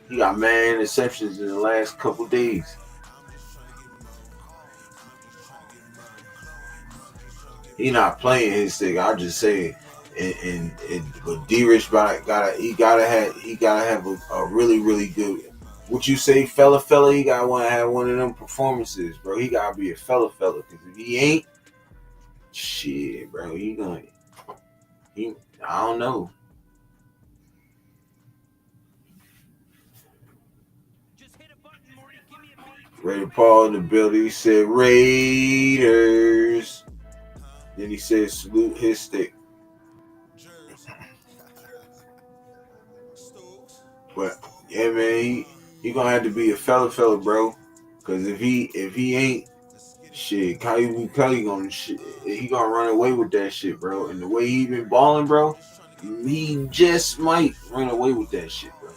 Speaker 1: he got mad interceptions in the last couple days. He not playing his thing. I just say, but D-Rich gotta have a really, really good. What you say, fella? He gotta want to have one of them performances, bro. He gotta be a fella. Because if he ain't, shit, bro, I don't know. Ray Paul in the building. He said Raiders. Then he said salute his stick. But yeah, man, he gonna have to be a fella, bro. Cause if he ain't, shit, Kyle Kelly he gonna run away with that shit, bro. And the way he been balling, bro, he just might run away with that shit, bro.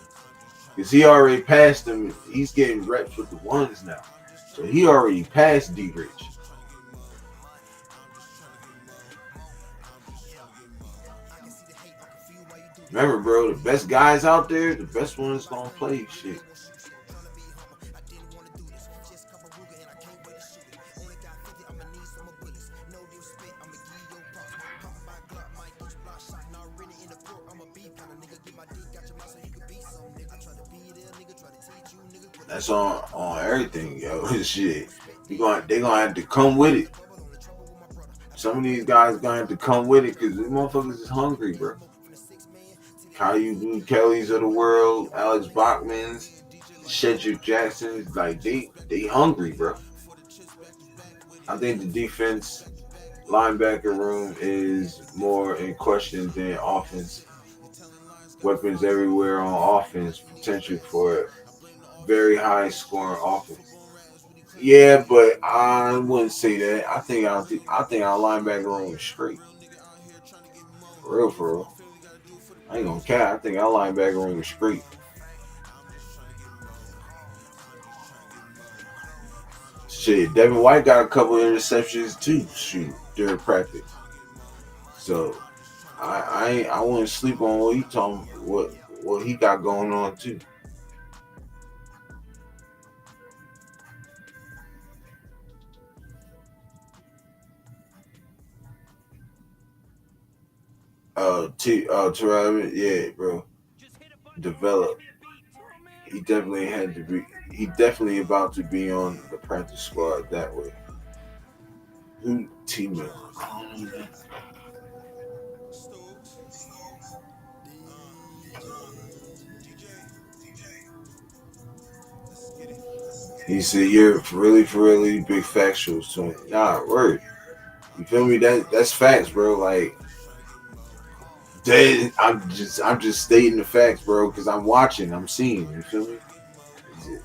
Speaker 1: Cause he already passed him. He's getting reps with the ones now, so he already passed D-Rich. Remember, bro, the best guys out there, the best ones gonna play shit. That's on everything, yo. Shit. They gonna have to come with it. Some of these guys gonna have to come with it because these motherfuckers is hungry, bro. Caillou Kellys of the world, Alex Bachmans, Cedric Jacksons, like they hungry, bro. I think the defense linebacker room is more in question than offense. Weapons everywhere on offense, potential for very high scoring offense. Yeah, but I wouldn't say that. I think our linebacker room is straight. For real. I ain't gonna cap. I think our linebacker room is straight. Shit, Devin White got a couple of interceptions too. Shoot, during practice. So I wouldn't sleep on what he got going on too. Terrell, yeah, bro. Develop. He definitely had to he definitely about to be on the practice squad that way. Who teammate? He said, "You're really big factuals to me." Nah, word. You feel me? That's facts, bro. Like, I'm just stating the facts, bro, because I'm watching, I'm seeing. You feel me?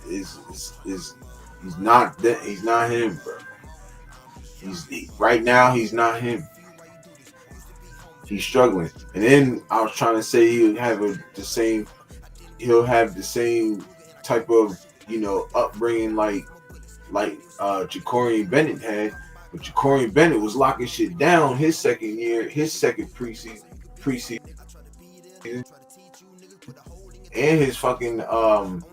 Speaker 1: He's not that. He's not him, bro. Right now. He's not him. He's struggling. And then I was trying to say he'll have the same type of upbringing like Jacorian Bennett had. But Jacorian Bennett was locking shit down his second preseason, and his fucking off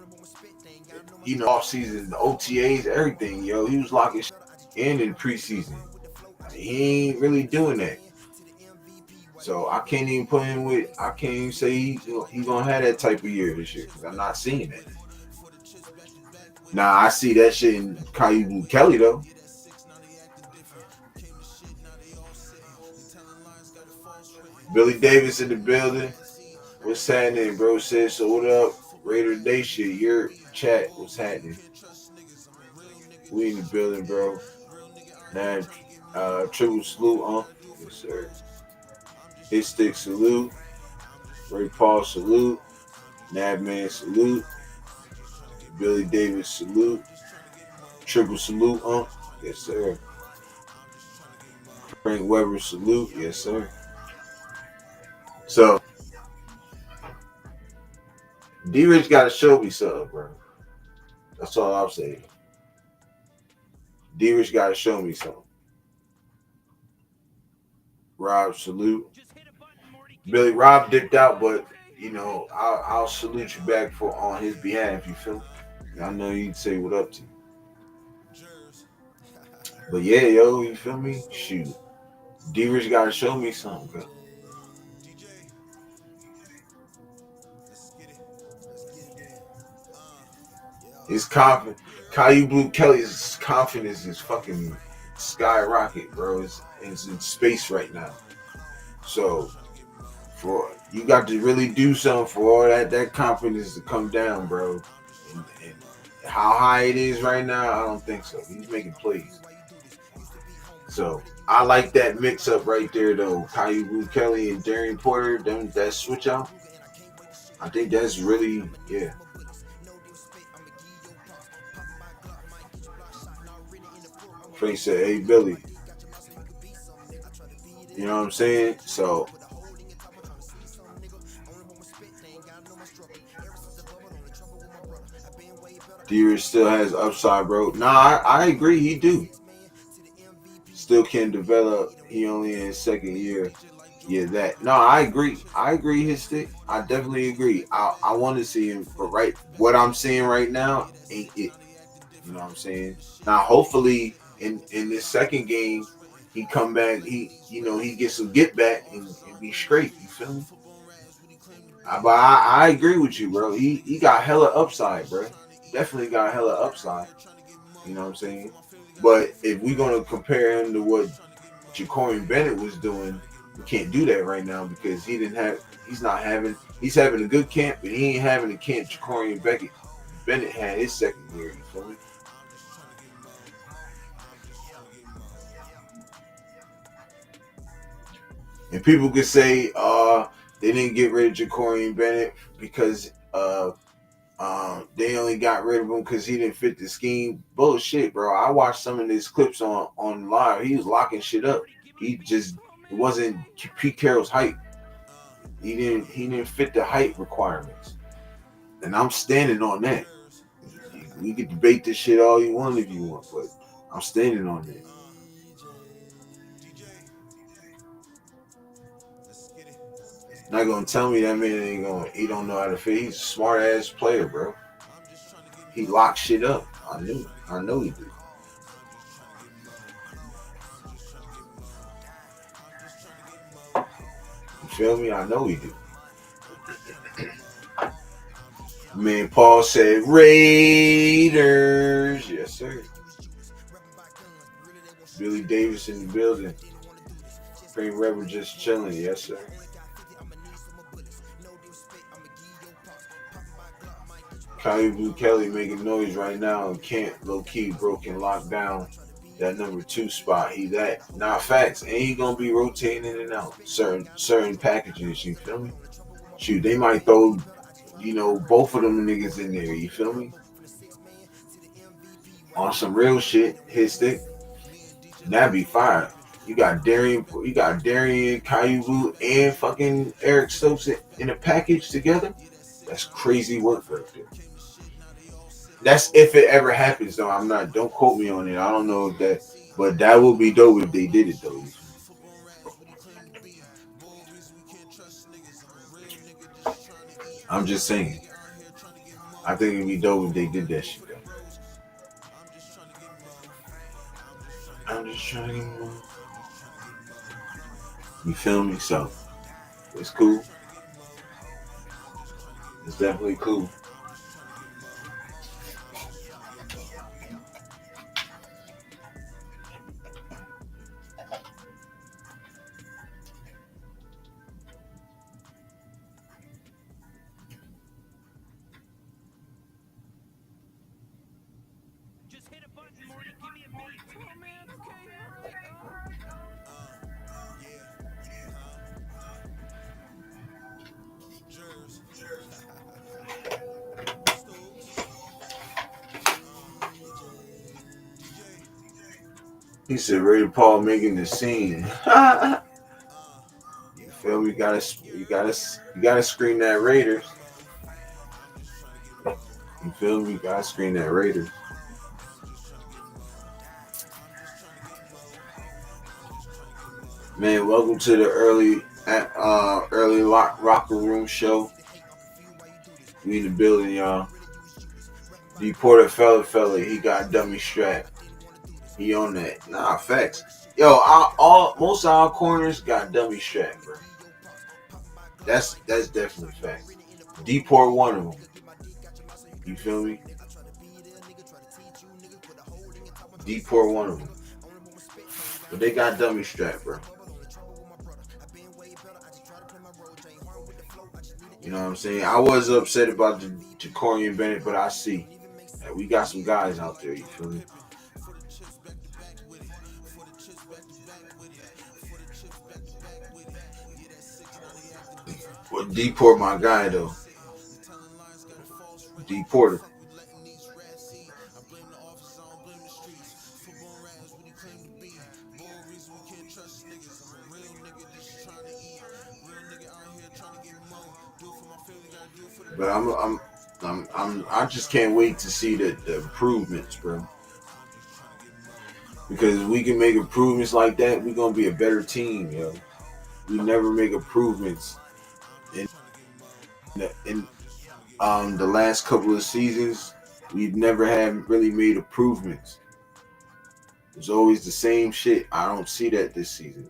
Speaker 1: season, the OTAs, everything, yo. He was locking shit in preseason. He ain't really doing that. So I can't even put him with. I can't even say he's gonna have that type of year this year because I'm not seeing it. Now I see that shit in Kyu Kelly though. Billy Davis in the building. What's happening, bro? Says so. What up, Raider Nation? Your chat. What's happening? We in the building, bro. Now, triple salute, yes, sir. Hit stick salute. Ray Paul salute. Nabman salute. Billy Davis salute. Triple salute, yes, sir. Frank Weber salute, yes, sir. So, D-Rich got to show me something, bro. That's all I'm saying. D-Rich got to show me something. Rob, salute. Billy, Rob dipped out, but, I'll salute you back on his behalf, you feel me? I know you'd say what up to you. But yeah, yo, you feel me? Shoot. D-Rich got to show me something, bro. His confidence, Kyu Blue Kelly's confidence is fucking skyrocket, bro. It's in space right now. So, you got to really do something for all that confidence to come down, bro. And how high it is right now, I don't think so. He's making plays. So, I like that mix up right there, though. Kyu Blue Kelly and Darian Porter, that switch out. I think that's really, yeah. Frank said, "Hey, Billy." You know what I'm saying? So, D-Rich still has upside, bro. Nah, I agree. He do. Still can develop. He only in his second year. Yeah, that. No, I agree. I agree his stick. I definitely agree. I want to see him, but what I'm seeing right now ain't it. You know what I'm saying? Now, hopefully, in this second game, he come back. He gets some get back and be straight. You feel me? But I agree with you, bro. He got hella upside, bro. Definitely got hella upside. You know what I'm saying? But if we're gonna compare him to what Jacorian Bennett was doing, we can't do that right now because he's having a good camp, but he ain't having the camp Jacorian Bennett had his second year. You feel me? And people could say they didn't get rid of Jacorian Bennett because they only got rid of him because he didn't fit the scheme. Bullshit, bro. I watched some of his clips on live. He was locking shit up. It wasn't Pete Carroll's height. He didn't fit the height requirements. And I'm standing on that. We could debate this shit all you want if you want, but I'm standing on that. Not gonna tell me that man he don't know how to fit. He's a smart ass player, bro. He locks shit up. I know he do. You feel me? I know he do. Man, Paul said Raiders. Yes, sir. Billy Davis in the building. Cream Rebel just chilling. Yes, sir. Kaibu Kelly making noise right now and can't low-key broken lockdown that number 2 spot. He that not facts. And he gonna be rotating in and out certain packages, you feel me? Shoot, they might throw, both of them niggas in there, you feel me? On some real shit, hit stick. That'd be fire. You got Darian, Kaibu, and fucking Eric Stokes in a package together. That's crazy work right there. That's if it ever happens, though. Don't quote me on it. I don't know if that, but that would be dope if they did it, though. I'm just saying. I think it'd be dope if they did that shit, though. I'm just trying to get more. You feel me? So, it's cool. It's definitely cool.
Speaker 11: Just hit a button, Morty. Give me a beat. Oh man, okay, all right.
Speaker 1: He said, Ray Paul making the scene. You feel me? You gotta screen that Raiders. You feel me? You gotta screen that Raiders. Man, welcome to the early locker room show. We in the building, y'all. Deporter fella, he got dummy strap. He on that. Nah, facts. Yo, most of our corners got dummy strap, bro. That's definitely fact. Deport one of them. You feel me? Deport one of them. But they got dummy strap, bro. You know what I'm saying? I was upset about the Jacorian Bennett, but I see that we got some guys out there. You feel me? Well, Deport my guy though. Deporter. But I just can't wait to see the improvements, bro. Because if we can make improvements like that, we're gonna be a better team, yo. We never make improvements in the last couple of seasons. We've never had really made improvements. It's always the same shit. I don't see that this season.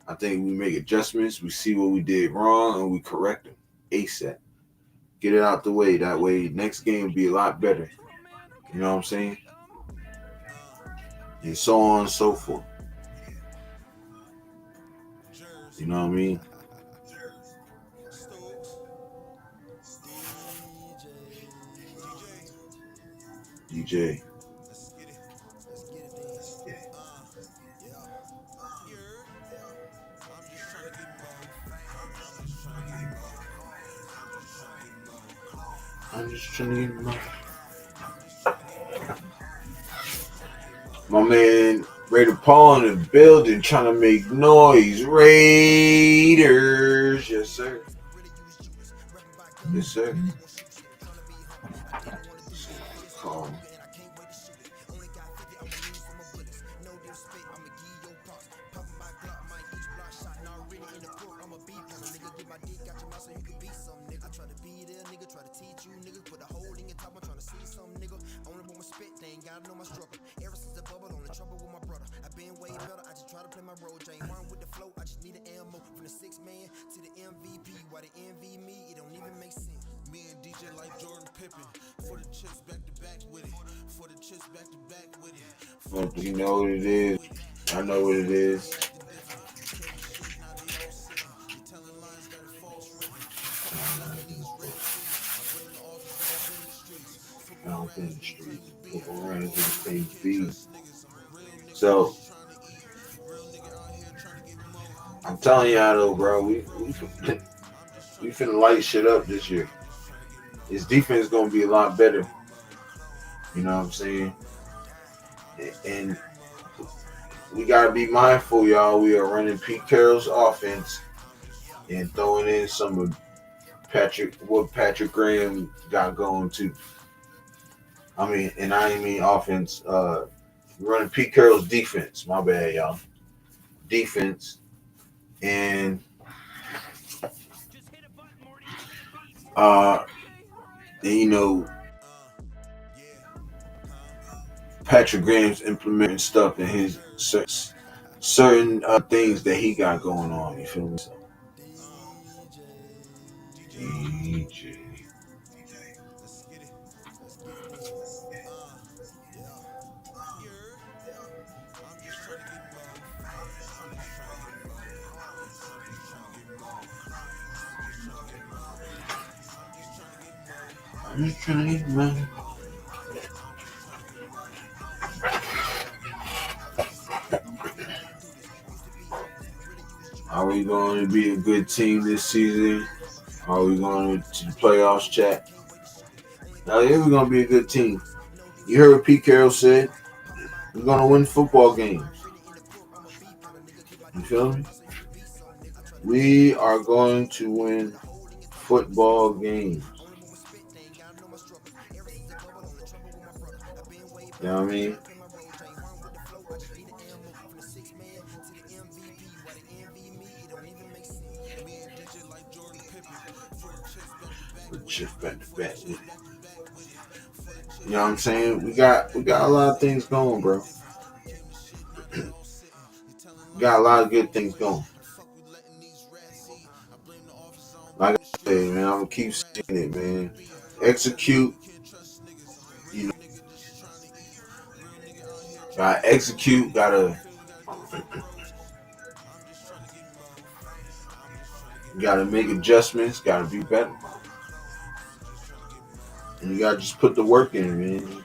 Speaker 1: I think we make adjustments. We see what we did wrong and we correct them ASAP. Get it out the way. That way, next game will be a lot better. You know what I'm saying? And so on and so forth. You know what I mean? DJ. I'm just trying to get my man Raider Paul in the building trying to make noise. Raiders. Yes, sir. Yes, sir. Calm. But you know what it is. I know what it is. Out in the street. Football runners in the same feed. So I'm telling y'all though, bro, we finna light shit up this year. His defense is gonna be a lot better. You know what I'm saying? And we gotta be mindful, y'all. We are running Pete Carroll's offense and throwing in some of what Patrick Graham got going too. I mean offense. Running Pete Carroll's defense. My bad, y'all. Defense and Patrick Graham's implementing stuff in his certain things that he got going on. You feel me? So, DJ. I'm just trying to get money. Are we going to be a good team this season? Are we going to the playoffs, chat? Now, yeah, we're going to be a good team. You heard what Pete Carroll said. We're going to win football games. You feel me? We are going to win football games. You know what I mean? Shift back to back. You know what I'm saying? We got a lot of things going, bro. We got a lot of good things going. Like I said, man, I'm gonna keep saying it, man. Execute. You know, gotta execute. Gotta make adjustments. Gotta be better. And you gotta just put the work in, man.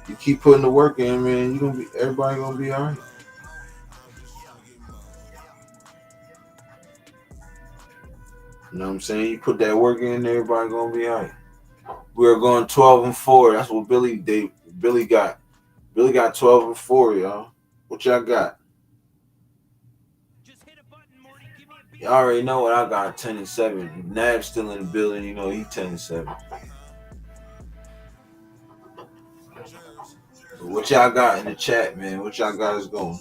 Speaker 1: You keep putting the work in, man. Everybody gonna be alright. You know what I'm saying? You put that work in, everybody gonna be alright. We are going 12-4. That's what Billy got. Billy got 12-4, y'all. What y'all got? Y'all already know what I got. 10-7. Nab's still in the building. You know he 10-7. What y'all got in the chat, man? What y'all got is going?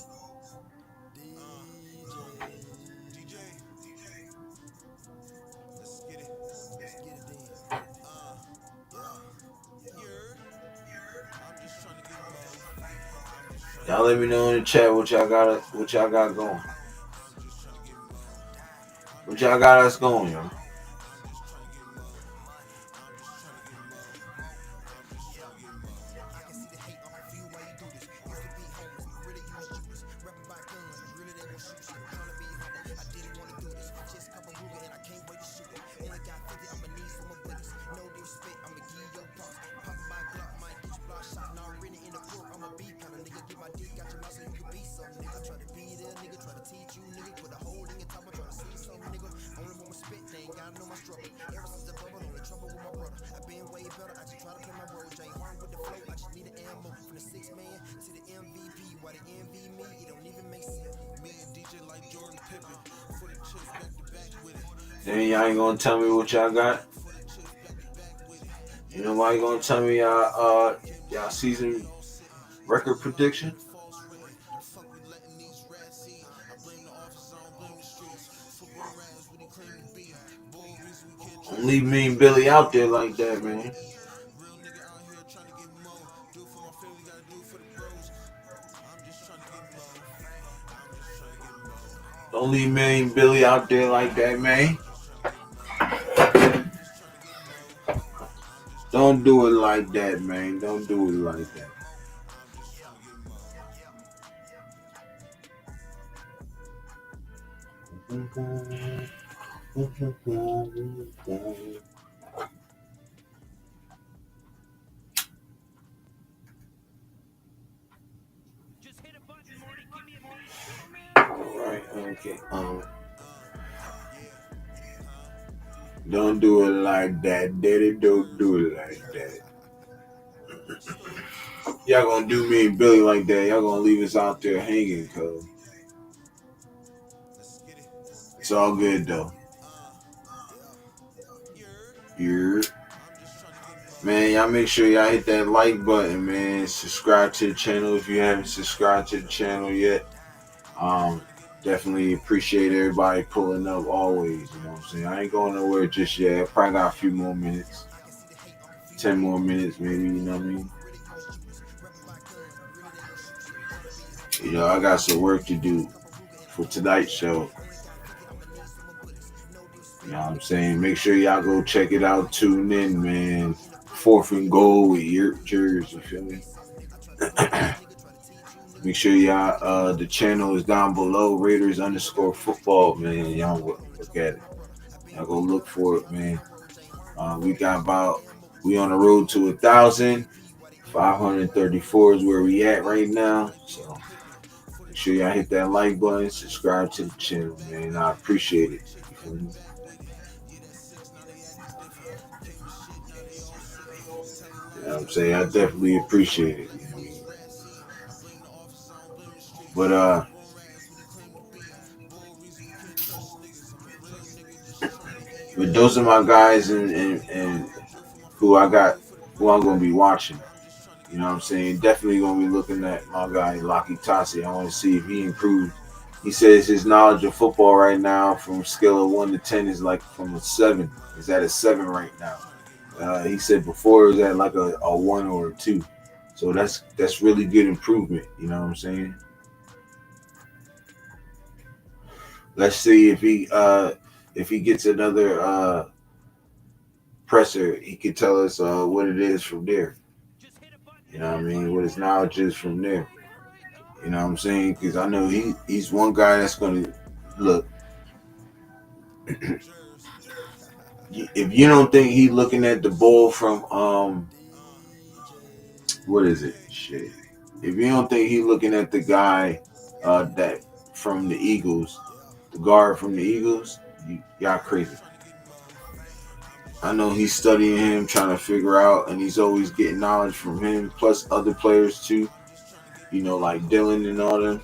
Speaker 1: Y'all let me know in the chat what y'all got going. What y'all got us going, y'all? Then y'all ain't gonna tell me what y'all got. You know why you gonna tell me y'all season record prediction? Don't leave me and Billy out there like that, man. Don't leave me and Billy out there like that, man. Don't do it like that, man. Don't do it like that.
Speaker 11: Just hit a button, Morty. Give me a beat. Oh, man.
Speaker 1: All right, okay. Don't do it like that, Daddy. Don't do it like that. Y'all gonna do me and Billy like that. Y'all gonna leave us out there hanging, cuz. It's all good, though. Yeah. Man, y'all make sure y'all hit that like button, man. Subscribe to the channel if you haven't subscribed to the channel yet. Definitely appreciate everybody pulling up always, you know what I'm saying? I ain't going nowhere just yet. I probably got a few more minutes. 10 more minutes maybe, you know what I mean? You know, I got some work to do for tonight's show. You know what I'm saying? Make sure y'all go check it out. Tune in, man. 4th and goal with Yurt Jers, you feel me? Make sure y'all, the channel is down below, Raiders_football, man. Y'all look at it. Y'all go look for it, man. We on the road to 1,000. 534 is where we at right now. So make sure y'all hit that like button, subscribe to the channel, man. I appreciate it. You feel me? You know what I'm saying? I definitely appreciate it. But those are my guys and who I'm gonna be watching. You know what I'm saying? Definitely gonna be looking at my guy Laki Tassi. I want to see if he improved. He says his knowledge of football right now from a scale of 1 to 10 is like from a 7. He's at a 7 right now. He said before it was at like a 1 or a 2. So that's really good improvement. You know what I'm saying? Let's see if he gets another presser, he could tell us what it is from there. You know what I mean? What his knowledge is from there. You know what I'm saying? Because I know he's one guy that's going to look. If you don't think he's looking at the ball from what is it? Shit. If you don't think he's looking at the guy that from the Eagles, the guard from the Eagles, y'all crazy. I know he's studying him, trying to figure out, and he's always getting knowledge from him, plus other players too. You know, like Dylan and all them.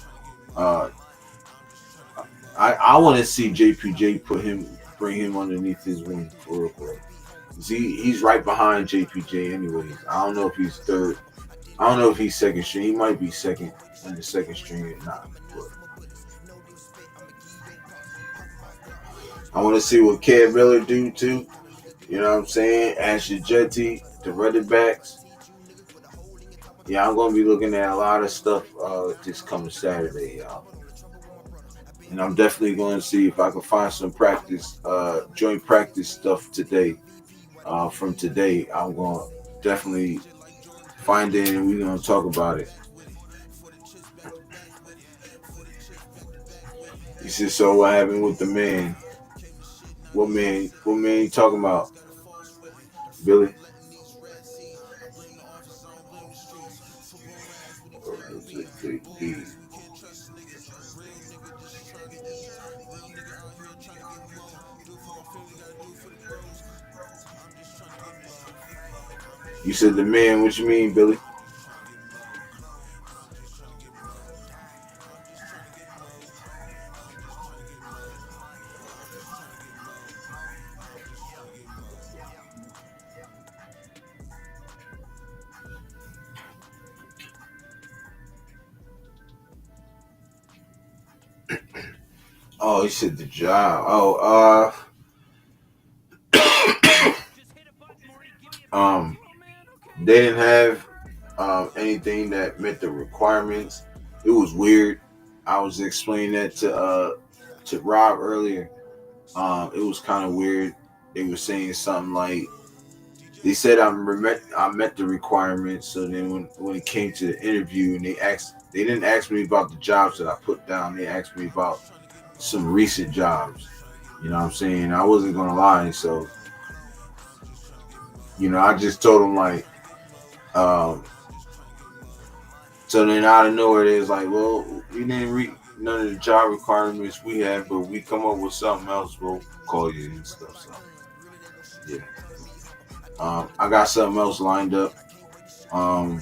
Speaker 1: I want to see JPJ bring him underneath his wing for real quick. He's right behind JPJ anyways. I don't know if he's third. I don't know if he's second string. He might be second in the second string or not. But I want to see what Cam Miller do too. You know what I'm saying? Ashley Jetty, the running backs. Yeah, I'm going to be looking at a lot of stuff this coming Saturday, y'all. And I'm definitely going to see if I can find some practice, joint practice stuff today. From today, I'm going to definitely find it and we're going to talk about it. He said, so what happened with the man? What man you talking about? Billy? You said the man, what you mean, Billy? Oh, he said the job. They didn't have anything that met the requirements. It was weird. I was explaining that to Rob earlier. It was kind of weird. They were saying something like they said I met the requirements. So then when it came to the interview and they didn't ask me about the jobs that I put down. They asked me about some recent jobs. You know what I'm saying? I wasn't gonna lie. So I just told them like, so then out of nowhere they was like, well, we didn't read none of the job requirements we had, but we come up with something else, we'll call you and stuff. So yeah. I got something else lined up. And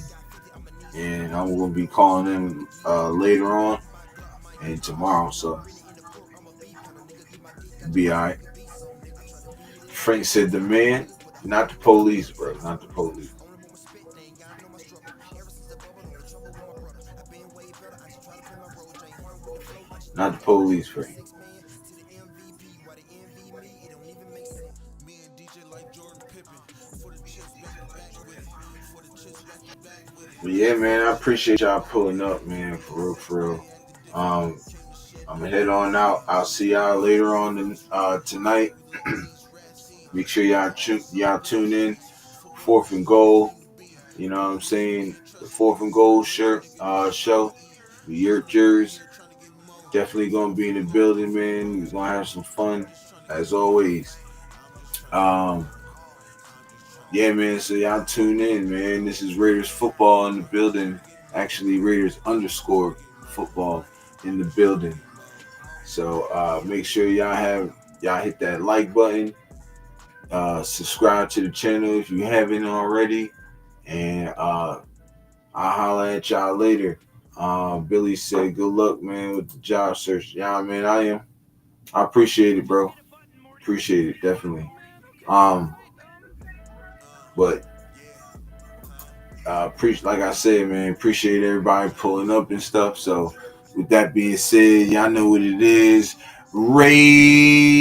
Speaker 1: I'm gonna be calling them later on and tomorrow, so be alright. Frank said the man, not the police, bro, not the police. Not the police, Frank. But yeah, man, I appreciate y'all pulling up, man, for real. I'm gonna head on out. I'll see y'all later on tonight. Make sure y'all tune in. 4th and Goal. You know what I'm saying? The 4th and Goal show. The Yurters. Definitely gonna be in the building, man. We're gonna have some fun as always. Yeah, man. So y'all tune in, man. This is Raiders football in the building. Actually, Raiders _football in the building. So make sure y'all hit that like button. Subscribe to the channel if you haven't already. And I'll holler at y'all later. Billy said, good luck, man, with the job search. Yeah, man, I appreciate it, bro. Appreciate it, definitely. But like I said, man, appreciate everybody pulling up and stuff. So with that being said, y'all know what it is. Raiders.